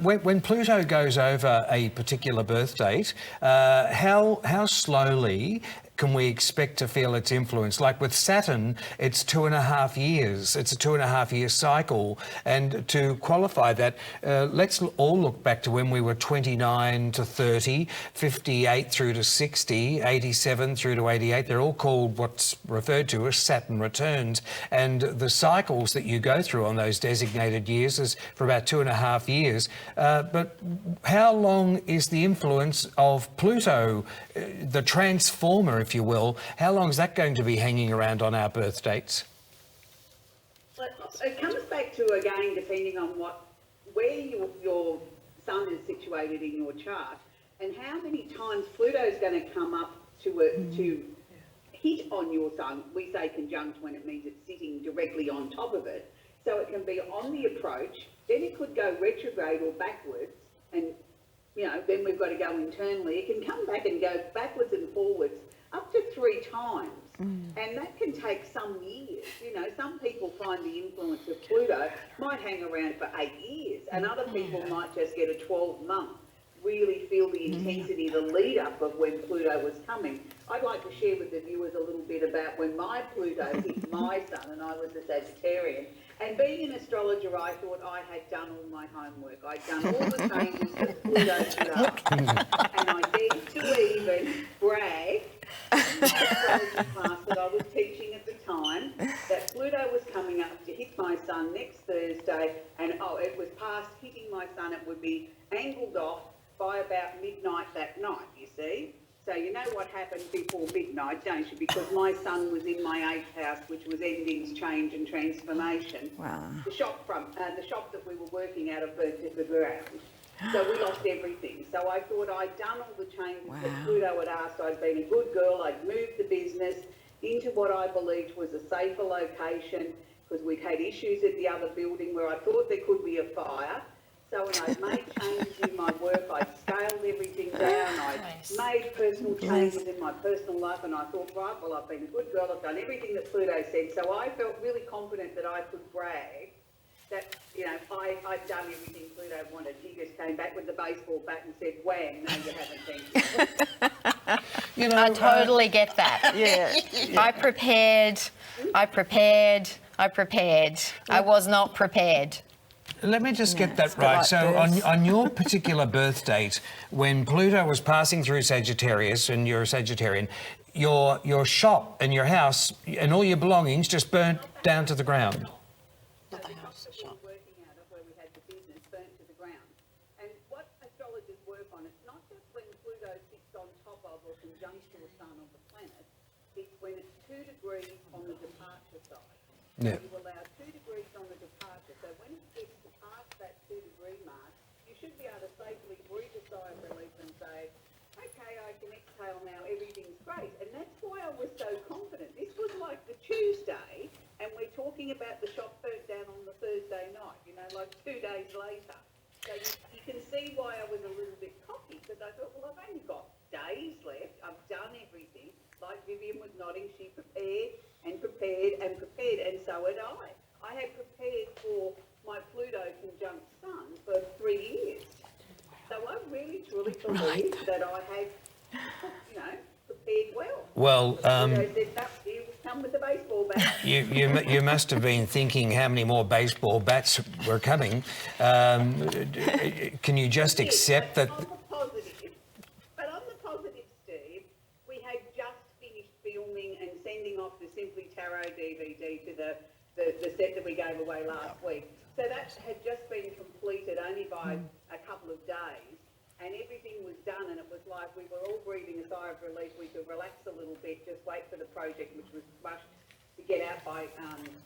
When Pluto goes over a particular birth date, how slowly can we expect to feel its influence? Like with Saturn, it's 2.5 years. It's a 2.5 year cycle. And to qualify that, let's all look back to when we were 29 to 30, 58 through to 60, 87 through to 88. They're all called what's referred to as Saturn returns. And the cycles that you go through on those designated years is for about 2.5 years. But how long is the influence of Pluto, the transformer, if you will? How long is that going to be hanging around on our birth dates? Well, it comes back to, again, depending on where your sun is situated in your chart, and how many times Pluto's going to come up to hit on your sun. We say conjunct when it means it's sitting directly on top of it. So it can be on the approach, then it could go retrograde or backwards, and then we've got to go internally. It can come back and go backwards and forwards up to 3 times. And that can take some years. Some people find the influence of Pluto might hang around for 8 years, and other people might just get a 12-month, really feel the intensity, the lead up of when Pluto was coming. I'd like to share with the viewers a little bit about when my Pluto hit my sun, and I was a Sagittarian. And being an astrologer, I thought I had done all my homework. I'd done all the changes that Pluto should ask. And I need to even brag in the astrology class that I was teaching at the time that Pluto was coming up to hit my sun next Thursday, and it was past hitting my sun. It would be angled off by about midnight that night, you see. So you know what happened before midnight, don't you? Because my sun was in my 8th house, which was endings, change and transformation. Wow. The shop that we were working out of burnt to the ground. So we lost everything. So I thought I'd done all the changes that Pluto had asked. I'd been a good girl. I'd moved the business into what I believed was a safer location, because we'd had issues at the other building where I thought there could be a fire. So when I'd made changes in my work, I'd scaled everything down, I'd made personal changes in my personal life, and I thought, right, well, I've been a good girl, I've done everything that Pluto said. So I felt really confident that I could brag that, I'd done everything Pluto wanted. He just came back with the baseball bat and said, wham, no, you haven't, thank you. I totally get that. I prepared. I was not prepared. Let me just get that right. So on your particular birth date, when Pluto was passing through Sagittarius, and you're a Sagittarian, your shop and your house and all your belongings just burnt down to the ground. The house that we were working out of, where we had the business, burnt to the ground. And what astrologers work on, it's not just when Pluto sits on top of or conjunct to a sun or the planet, it's when it's 2 degrees on the departure side. Yeah. You allow 2 degrees on the departure. So when it gets past that 2 degree mark, you should be able to safely breathe a sigh of relief and say, okay, I can exhale now, everything's great. And that's why I was so confident. This was like the Tuesday, and we're talking about the shop burnt down on the Thursday night, like 2 days later. So you can see why I was a little bit cocky, because I thought, well, I've only got days left. I've done everything. Like Vivienne was nodding, she prepared and prepared and prepared, and so had I. I had prepared for my Pluto conjunct sun for 3 years. So I really truly believe that I had, prepared well. Well, Pluto said, no, here we come with the baseball bat. you must have been thinking how many more baseball bats were coming. Can you just accept that? On the positive, Steve, we had just finished filming and sending off the Simply Tarot DVD to the set that we gave away last week. So that had just been completed only by a couple of days, and everything was done, and it was like we were all breathing a sigh of relief. We could relax a little bit, just wait for the project, which was rushed to get out by,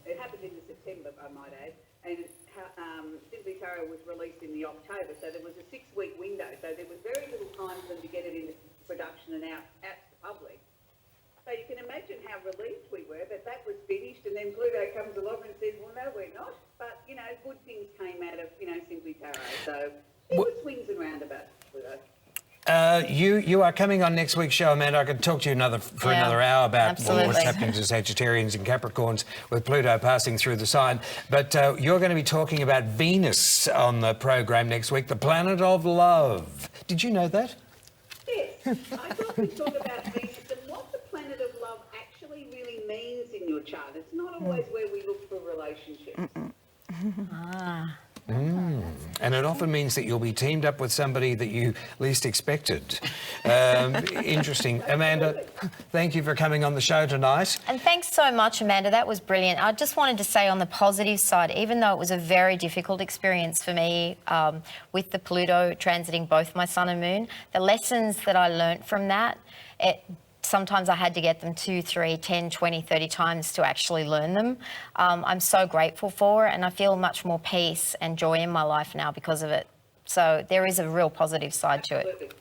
it happened in September, I might add, and Simply Tarot was released in the October, so there was a 6-week window, so there was very little time for them to get it into production and out to the public. So you can imagine how relieved we were that that was finished, and then Pluto comes along and says, well, no, we're not, but, you know, good things came out of, you know, Simply Tarot, so it was swings and roundabouts, Pluto. You are coming on next week's show, Amanda. I could talk to you another hour about what's happening to Sagittarians and Capricorns with Pluto passing through the sign. But you're going to be talking about Venus on the program next week, the planet of love. Did you know that? Yes, I thought we'd talk about Venus and what the planet of love actually really means in your chart. It's not always where we look for relationships. And it often means that you'll be teamed up with somebody that you least expected. Interesting. Amanda, thank you for coming on the show tonight. And thanks so much, Amanda. That was brilliant. I just wanted to say on the positive side, even though it was a very difficult experience for me with the Pluto transiting both my sun and moon, the lessons that I learnt from that, sometimes I had to get them 2, 3, 10, 20, 30 times to actually learn them. I'm so grateful for it, and I feel much more peace and joy in my life now because of it. So there is a real positive side to it.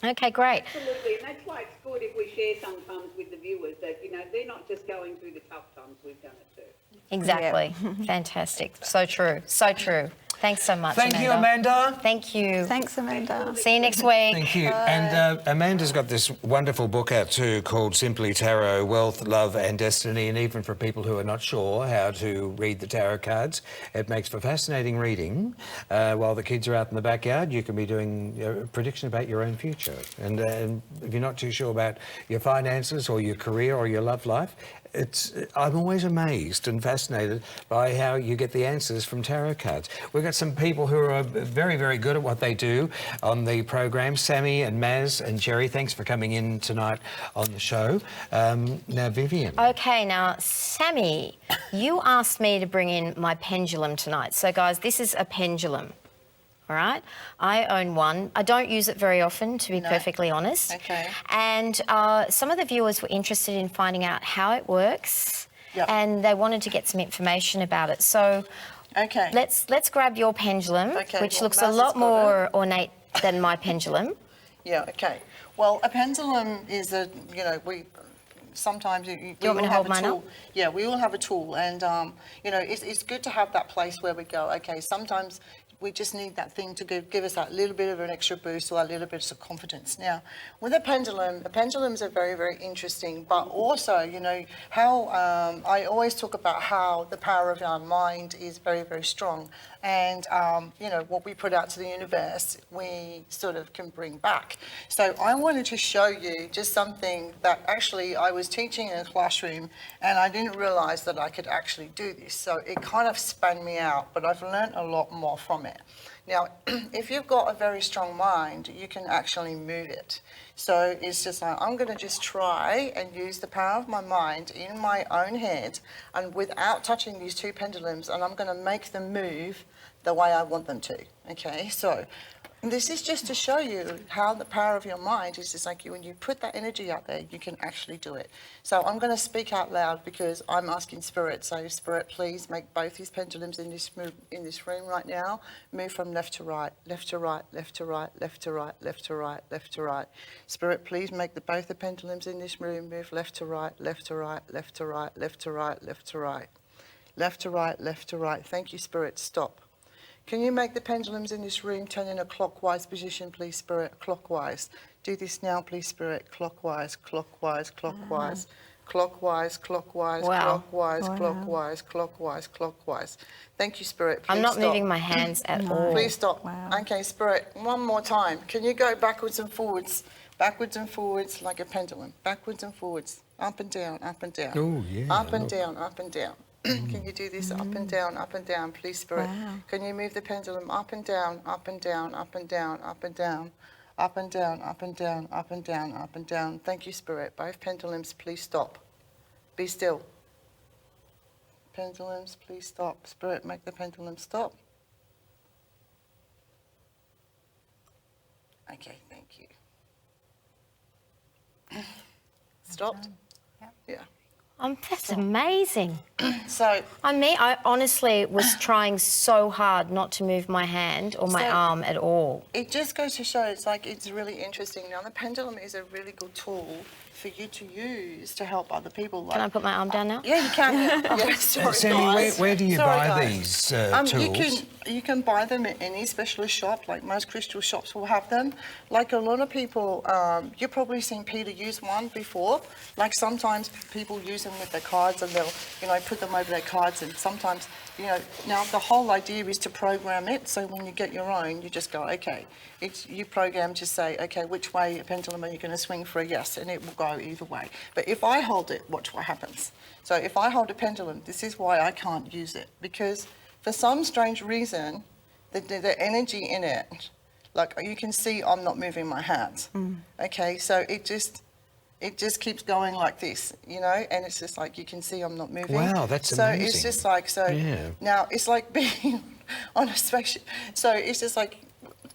Okay, great. Absolutely, and that's why it's good if we share sometimes with the viewers that, you know, they're not just going through the tough times, we've done it too. Exactly. Fantastic. So true. So true. Thanks so much, Thank you, Amanda. Thank you. Thanks, Amanda. See you next week. Thank you. And Amanda's got this wonderful book out too called Simply Tarot, Wealth, Love and Destiny. And even for people who are not sure how to read the tarot cards, it makes for fascinating reading. While the kids are out in the backyard, you can be doing a prediction about your own future. And if you're not too sure about your finances or your career or your love life, I'm always amazed and fascinated by how you get the answers from tarot cards. We've got some people who are very, very good at what they do on the program. Sammi and Maz and Gerry, thanks for coming in tonight on the show. Now, Vivienne. Okay, now, Sammi, you asked me to bring in my pendulum tonight. So, guys, this is a pendulum. All right, I own one. I don't use it very often, to be perfectly honest. Okay. And some of the viewers were interested in finding out how it works, and they wanted to get some information about it. So, let's grab your pendulum, which looks a lot more ornate than my pendulum. Yeah. Okay. Well, a pendulum is sometimes we want me to hold mine up? Yeah, we all have a tool, and it's good to have that place where we go. Okay, sometimes we just need that thing to give us that little bit of an extra boost or a little bit of confidence. Now, with a pendulum, the pendulums are very, very interesting, but also, how I always talk about how the power of our mind is very, very strong. And, what we put out to the universe, we sort of can bring back. So I wanted to show you just something that actually I was teaching in a classroom and I didn't realize that I could actually do this. So it kind of spun me out, but I've learned a lot more from it. Now, if you've got a very strong mind, you can actually move it. So it's just like, I'm going to just try and use the power of my mind in my own head and without touching these two pendulums, and I'm going to make them move the way I want them to. Okay, so this is just to show you how the power of your mind is just like when you put that energy out there, you can actually do it. So I'm going to speak out loud because I'm asking Spirit. So Spirit, please make both these pendulums in this room right now move from left to right, left to right, left to right, left to right, left to right, left to right. Spirit, please make both the pendulums in this room move left to right, left to right, left to right, left to right, left to right, left to right, left to right. Thank you, Spirit. Stop. Can you make the pendulums in this room turn in a clockwise position, please, Spirit? Clockwise. Do this now, please, Spirit. Clockwise, clockwise, clockwise, clockwise, clockwise, clockwise, clockwise, clockwise, clockwise. Thank you, Spirit. Please I'm not stop. moving my hands at all. Please stop. Wow. Okay, Spirit, one more time. Can you go backwards and forwards like a pendulum? Backwards and forwards, up and down, up and down. Oh, yeah. Up and down, up and down. Can you do this up and down, please, Spirit? Wow. Can you move the pendulum up and down, up and down, up and down, up and down, up and down, up and down, up and down, up and down? Thank you, Spirit. Both pendulums, please stop. Be still. Pendulums, please stop. Spirit, make the pendulum stop. Okay, thank you. stopped. Yeah. That's amazing. So I honestly was trying so hard not to move my hand or my So- arm at all. it just goes to show, it's really interesting. Now, the pendulum is a really good tool for you to use to help other people. Can I put my arm down now? Yeah, you can. Yeah, sorry, Sammy, guys. where do you Sorry, buy guys. these tools? You can buy them at any specialist shop, like most crystal shops will have them. Like a lot of people, you've probably seen Peter use one before. Like sometimes people use them with their cards and they'll, put them over their cards, and sometimes, now the whole idea is to program it, so when you get your own, you just go, okay, you program to say, okay, which way a pendulum are you going to swing for a yes, and it will go either way. But if I hold it, watch what happens. So if I hold a pendulum, this is why I can't use it, because for some strange reason, the energy in it, like you can see I'm not moving my hands. Okay, so it just keeps going like this, and it's just like you can see I'm not moving. Wow, that's so amazing. it's just like, Yeah. now it's like being on a spaceship. So it's just like,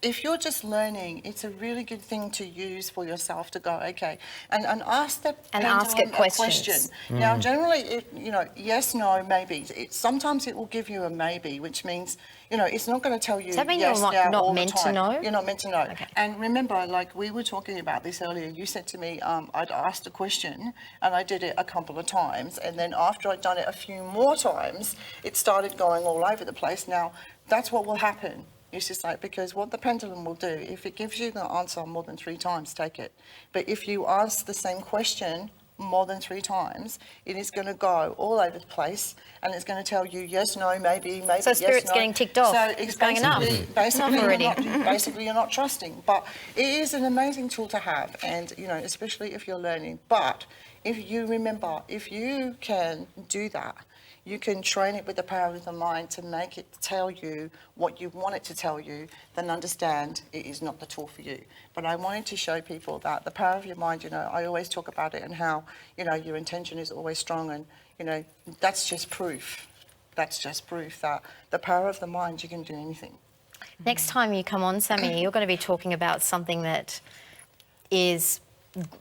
if you're just learning, it's a really good thing to use for yourself to go, okay, and ask the And ask it pendulum a questions. question. Now, generally, yes, no, maybe. Sometimes it will give you a maybe, which means, it's not going to tell you Does that mean yes you're now not all the meant to time. know? You're not meant to know. Okay. And remember, like we were talking about this earlier, you said to me, I'd asked a question and I did it a couple of times, and then after I'd done it a few more times, it started going all over the place. Now, that's what will happen. It's just like, because what the pendulum will do, if it gives you the answer more than 3 times, take it. But if you ask the same question more than 3 times, it is going to go all over the place, and it's going to tell you yes, no, maybe, So yes, Spirit's no. getting ticked off. So It's going enough. basically, Enough already. basically you're not trusting. But it is an amazing tool to have, and especially if you're learning. But if you remember, if you can do that, you can train it with the power of the mind to make it tell you what you want it to tell you, then understand it is not the tool for you. But I wanted to show people that the power of your mind, I always talk about it and how, your intention is always strong, and, that's just proof. That's just proof that the power of the mind, you can do anything. Next time you come on, Sammi, you're going to be talking about something that is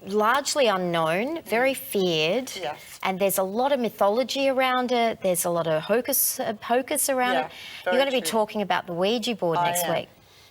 largely unknown, very feared, Yes. and there's a lot of mythology around it. There's a lot of hocus pocus around Yeah, it. You're very going to be true. talking about the Ouija board I next am. week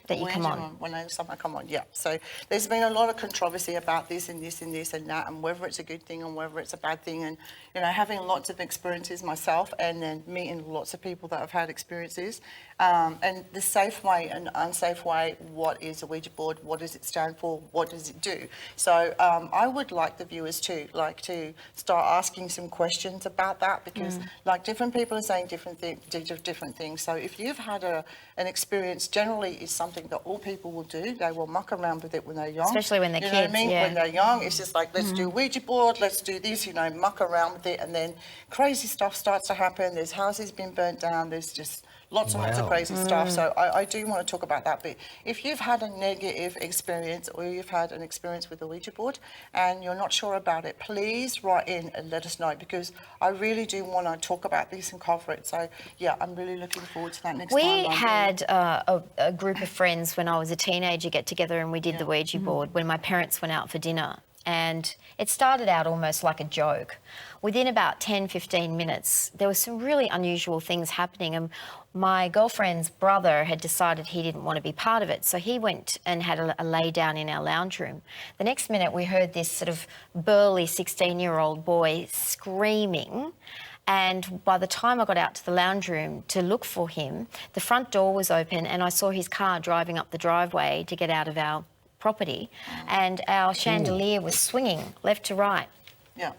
that you come on. When I come on, yeah. So there's been a lot of controversy about this and this and this and that, and whether it's a good thing and whether it's a bad thing, and having lots of experiences myself, and then meeting lots of people that have had experiences, and the safe way and unsafe way. What is a Ouija board? What does it stand for? What does it do? So I would like the viewers to start asking some questions about that, because different people are saying different things. So if you've had an experience, generally is something that all people will do. They will muck around with it when they're young. Especially when they're You know what I kids, mean? yeah. When they're young, it's just like, let's do Ouija board, let's do this, muck around with it, and then crazy stuff starts to happen. There's houses being burnt down. There's just lots and lots of Wow. crazy stuff. So I do want to talk about that. But if you've had a negative experience, or you've had an experience with the Ouija board and you're not sure about it, please write in and let us know, because I really do want to talk about this and cover it. So yeah, I'm really looking forward to that next time. We I'm had a group of friends when I was a teenager get together, and we did the Ouija board when my parents went out for dinner. And it started out almost like a joke. Within about 10, 15 minutes, there were some really unusual things happening. And my girlfriend's brother had decided he didn't want to be part of it. So he went and had a lay down in our lounge room. The next minute, we heard this sort of burly 16-year-old boy screaming. And by the time I got out to the lounge room to look for him, the front door was open and I saw his car driving up the driveway to get out of our property, and our chandelier was swinging left to right Yeah.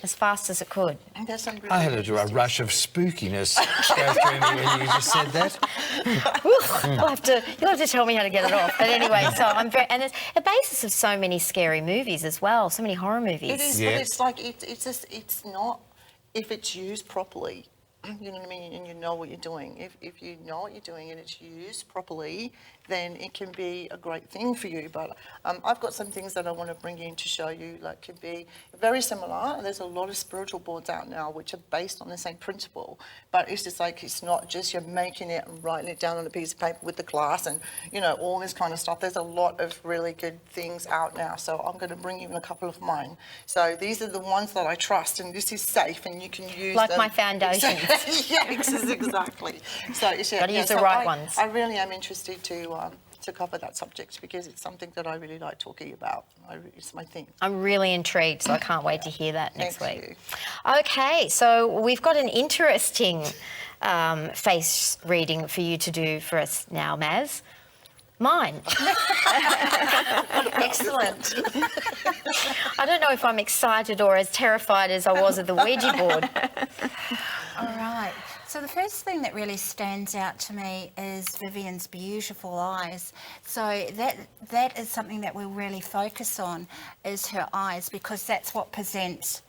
as fast as it could. And there's some really I had a interesting- rush of spookiness go through me when you just said that. You'll have to tell me how to get it off. But anyway, so I'm very, and it's a basis of so many scary movies as well, so many horror movies. It is, Yeah. but it's like it's not, if it's used properly, you know what I mean, and you know what you're doing. If you know what you're doing and it's used properly, then it can be a great thing for you. But I've got some things that I want to bring in to show you, like could be very similar. There's a lot of spiritual boards out now which are based on the same principle, but it's just like, it's not just you're making it and writing it down on a piece of paper with the glass and, you know, all this kind of stuff. There's a lot of really good things out now. So I'm going to bring you in a couple of mine. So these are the ones that I trust, and this is safe and you can use Like them. my foundations. Yes, exactly. So it's, Gotta use the right ones. I really am interested to cover that subject because it's something that I really like talking about. It's my thing. I'm really intrigued, so I can't wait to hear that next Thank week. Okay, so we've got an interesting face reading for you to do for us now, Maz. Mine. Excellent. I don't know if I'm excited or as terrified as I was at the Ouija board. All right. So the first thing that really stands out to me is Vivienne's beautiful eyes. So that is something that we'll really focus on, is her eyes, because that's what presents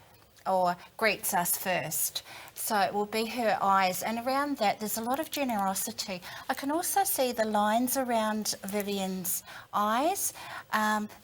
or greets us first. So it will be her eyes, and around that there's a lot of generosity. I can also see the lines around Vivienne's eyes.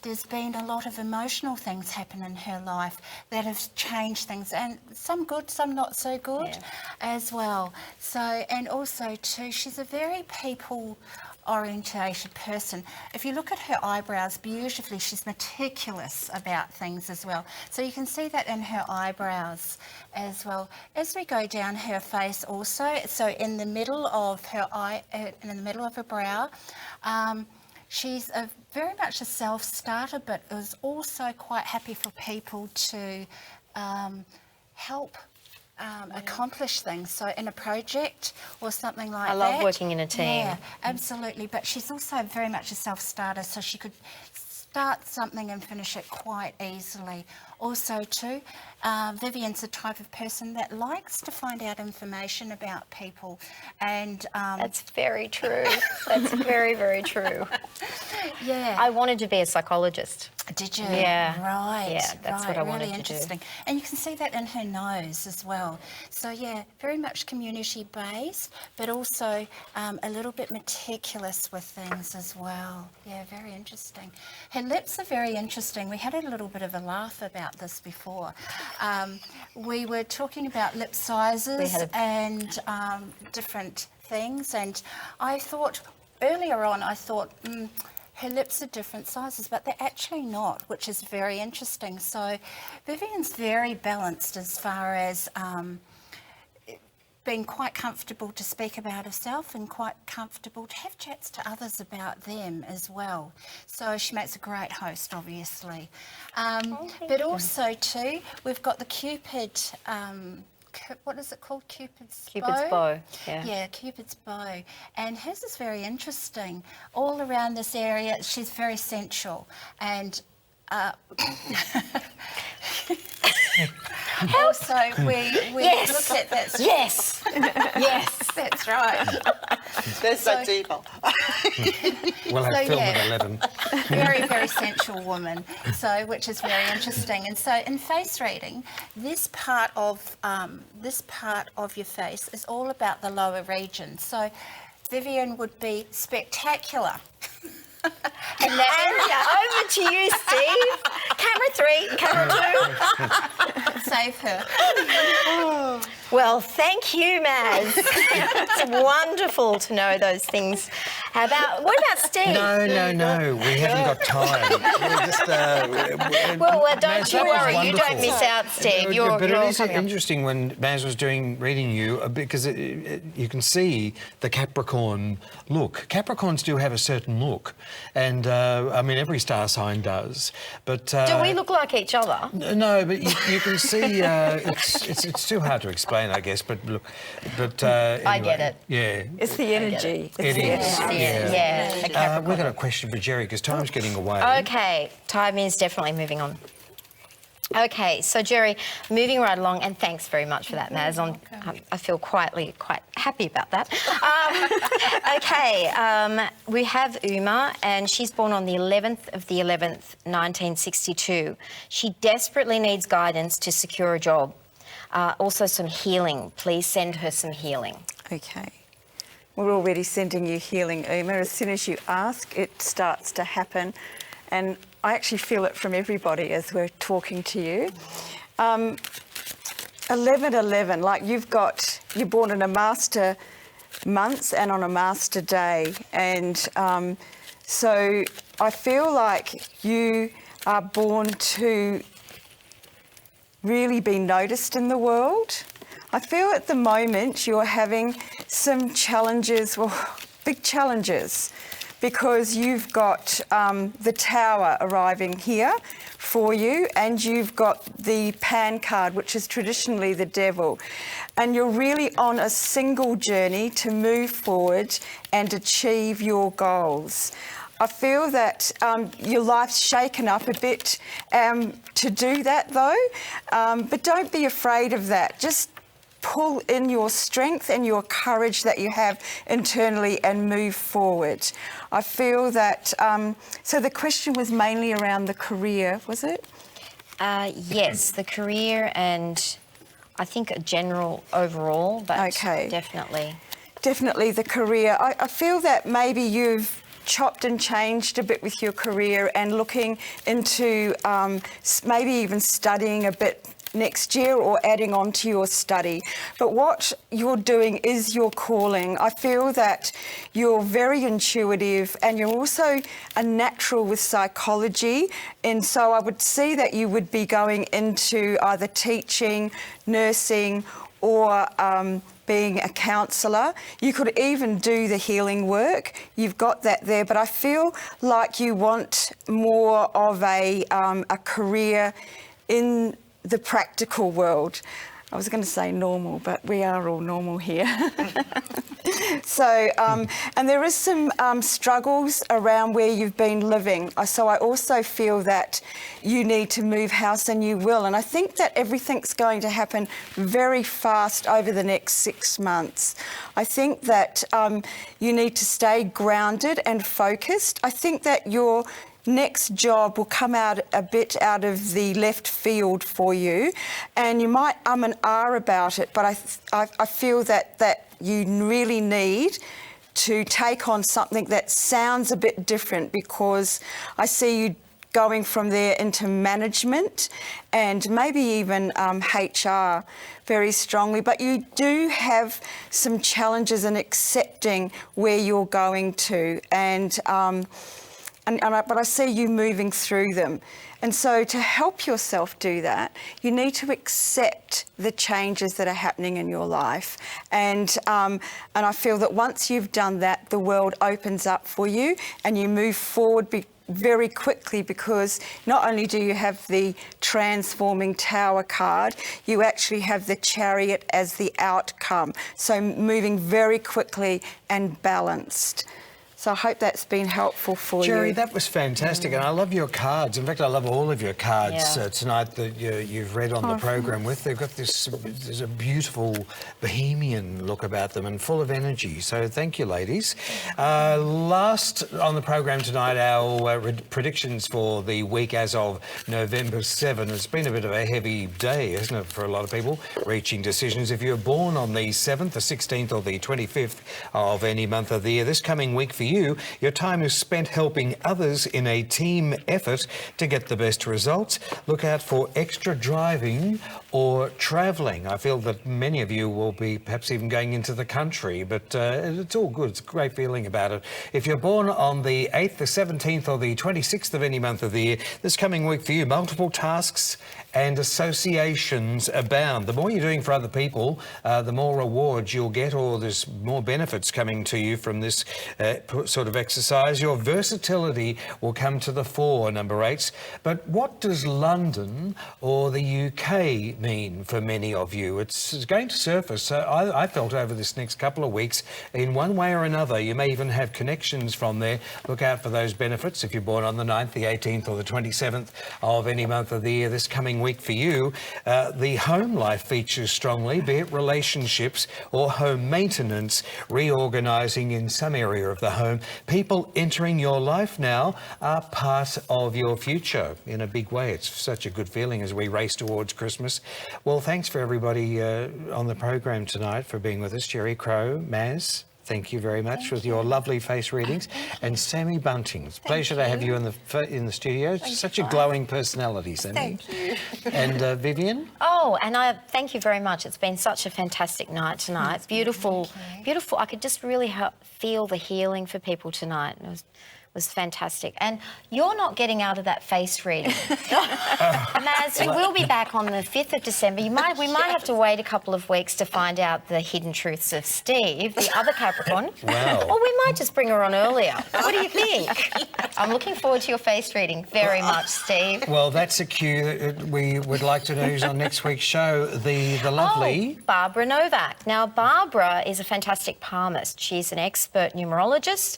There's been a lot of emotional things happen in her life that have changed things, and some good, some not so good as well. So, and also too, she's a very people-orientated person. If you look at her eyebrows beautifully, she's meticulous about things as well. So you can see that in her eyebrows as well. As we go down her face also, so in the middle of her eye, in the middle of her brow, she's very much a self-starter, but is also quite happy for people to help accomplish things. So in a project or something like that. I love working in a team. Yeah, absolutely. But she's also very much a self-starter, so she could start something and finish it quite easily. Also too, Vivienne's the type of person that likes to find out information about people, and That's very true. That's very, very true. yeah. I wanted to be a psychologist. Did you? Yeah. Right. Yeah, that's right. what I wanted really to do. interesting. And you can see that in her nose as well. So yeah, very much community based, but also a little bit meticulous with things as well. Yeah, very interesting. Her lips are very interesting. We had a little bit of a laugh about this before. We were talking about lip sizes and different things, and I thought earlier on, her lips are different sizes, but they're actually not, which is very interesting. So Vivienne's very balanced as far as being quite comfortable to speak about herself and quite comfortable to have chats to others about them as well. So she makes a great host, obviously. But also too, we've got the Cupid, what is it called? Cupid's bow. Yeah. Yeah, Cupid's bow. And hers is very interesting. All around this area, she's very sensual. And also, we look at that. Yes. Yes. That's right. There's so deeper. We'll have So, film yeah. at 11. Very, very sensual woman. So, which is very interesting. And so, in face reading, this part of your face is all about the lower region. So, Vivienne would be spectacular. And over to you, Steve. Camera 3, camera 2. Save her. Well, thank you, Maz. It's wonderful to know those things. What about Steve? No. We haven't got time. We're just, Well, don't Maz, you that was worry. You don't wonderful. miss out, Steve. But You're it is coming up. interesting when Maz was reading you because you can see the Capricorn look. Capricorns do have a certain look, and I mean every star sign does. But Do we look like each other? No, but you can see it's too hard to explain, I guess. But look, I anyway, get it. Yeah, It's the energy. it is. Yeah. a Capricorn. We've got a question for Gerry because time's getting away. Okay, time is definitely moving on. Okay, so Gerry, moving right along, and thanks very much for that, Maz. I feel quite happy about that. We have Uma, and she's born on the 11th of the 11th, 1962. She desperately needs guidance to secure a job. Also some healing. Please send her some healing. Okay. We're already sending you healing, Uma. As soon as you ask, it starts to happen. And I actually feel it from everybody as we're talking to you. 11/11, like you're born in a master month and on a master day. And so I feel like you are born to really be noticed in the world. I feel at the moment you're having some challenges, well, big challenges, because you've got the Tower arriving here for you, and you've got the Pan card, which is traditionally the devil. And you're really on a single journey to move forward and achieve your goals. I feel that your life's shaken up a bit to do that though, but don't be afraid of that. Just pull in your strength and your courage that you have internally and move forward. I feel that, so the question was mainly around the career, was it? Yes, the career and I think a general overall, but Okay. definitely. Definitely the career. I feel that maybe you've chopped and changed a bit with your career and looking into maybe even studying a bit next year or adding on to your study. But what you're doing is your calling. I feel that you're very intuitive and you're also a natural with psychology. And so I would see that you would be going into either teaching, nursing, or being a counsellor. You could even do the healing work. You've got that there, but I feel like you want more of a career in the practical world. I was going to say normal, but we are all normal here. So, and there is some struggles around where you've been living. So I also feel that you need to move house, and you will. And I think that everything's going to happen very fast over the next 6 months. I think that you need to stay grounded and focused. I think that your next job will come out a bit out of the left field for you, and you might and ah about it, but I feel that you really need to take on something that sounds a bit different, because I see you going from there into management and maybe even HR very strongly, but you do have some challenges in accepting where you're going to, but I see you moving through them. And so to help yourself do that, you need to accept the changes that are happening in your life. And I feel that once you've done that, the world opens up for you and you move forward very quickly, because not only do you have the transforming Tower card, you actually have the Chariot as the outcome. So moving very quickly and balanced. So I hope that's been helpful for you. Gerry, that was fantastic, and I love your cards. In fact, I love all of your cards Yeah. tonight that you've read on the program with. They've got there's a beautiful bohemian look about them and full of energy. So thank you, ladies. Last on the program tonight, our predictions for the week as of November 7. It's been a bit of a heavy day, isn't it, for a lot of people reaching decisions. If you're born on the 7th, the 16th or the 25th of any month of the year, this coming week for you, your time is spent helping others in a team effort to get the best results. Look out for extra driving or travelling. I feel that many of you will be perhaps even going into the country, but it's all good. It's a great feeling about it. If you're born on the 8th, the 17th or the 26th of any month of the year, this coming week for you, multiple tasks and associations abound. The more you're doing for other people, the more rewards you'll get, or there's more benefits coming to you from this sort of exercise. Your versatility will come to the fore, number 8s. But what does London or the UK mean for many of you? It's going to surface, I felt, over this next couple of weeks in one way or another. You may even have connections from there. Look out for those benefits if you're born on the 9th, the 18th or the 27th of any month of the year. This coming week for you, the home life features strongly, be it relationships or home maintenance, reorganising in some area of the home home. People entering your life now are part of your future in a big way. It's such a good feeling as we race towards Christmas. Well, thanks for everybody on the program tonight for being with us. Gerry Crow, Maz, thank you very much with your lovely face readings. And Sammi Bunting, it's a pleasure to have you in the studio. Such a glowing personality, Sammi. Thank you. And Vivienne? Oh, and I thank you very much. It's been such a fantastic night tonight. Beautiful, beautiful. I could just really feel the healing for people tonight. It was fantastic. And you're not getting out of that face reading. Maz, we will be back on the 5th of December. We might have to wait a couple of weeks to find out the hidden truths of Steve, the other Capricorn. Wow. Or we might just bring her on earlier. What do you think? I'm looking forward to your face reading very much, Steve. Well, that's a cue that we would like to know who's on next week's show. The lovely... Barbara Novak. Now, Barbara is a fantastic palmist. She's an expert numerologist.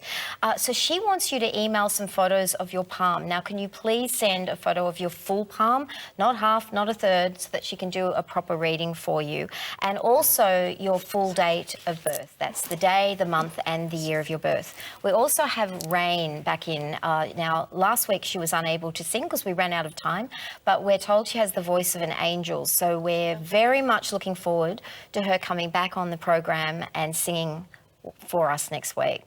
So she wants you to email some photos of your palm. Now, can you please send a photo of your full palm, not half, not a third, so that she can do a proper reading for you. And also your full date of birth. That's the day, the month and the year of your birth. We also have Rayne back in. Now, last week she was unable to sing because we ran out of time, but we're told she has the voice of an angel. So we're very much looking forward to her coming back on the program and singing for us next week.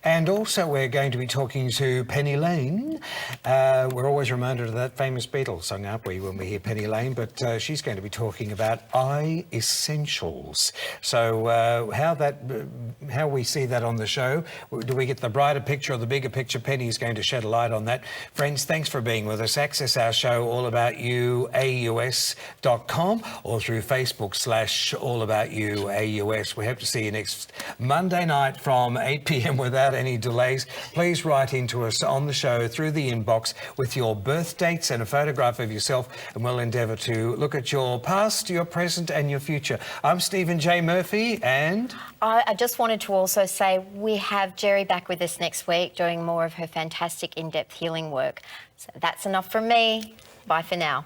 And also we're going to be talking to Penny Lane. We're always reminded of that famous Beatles song, aren't we, when we hear Penny Lane? But she's going to be talking about eye essentials. So how we see that on the show, do we get the brighter picture or the bigger picture? Penny's going to shed a light on that. Friends, thanks for being with us. Access our show allaboutyoutaus.com or through Facebook/allaboutyoutaus. We hope to see you next Monday night from 8 p.m. without any delays. Please write into us on the show through the inbox with your birth dates and a photograph of yourself, and we'll endeavour to look at your past, your present and your future. I'm Stephen J. Murphy, and... I just wanted to also say we have Gerry back with us next week doing more of her fantastic in-depth healing work. So that's enough from me. Bye for now.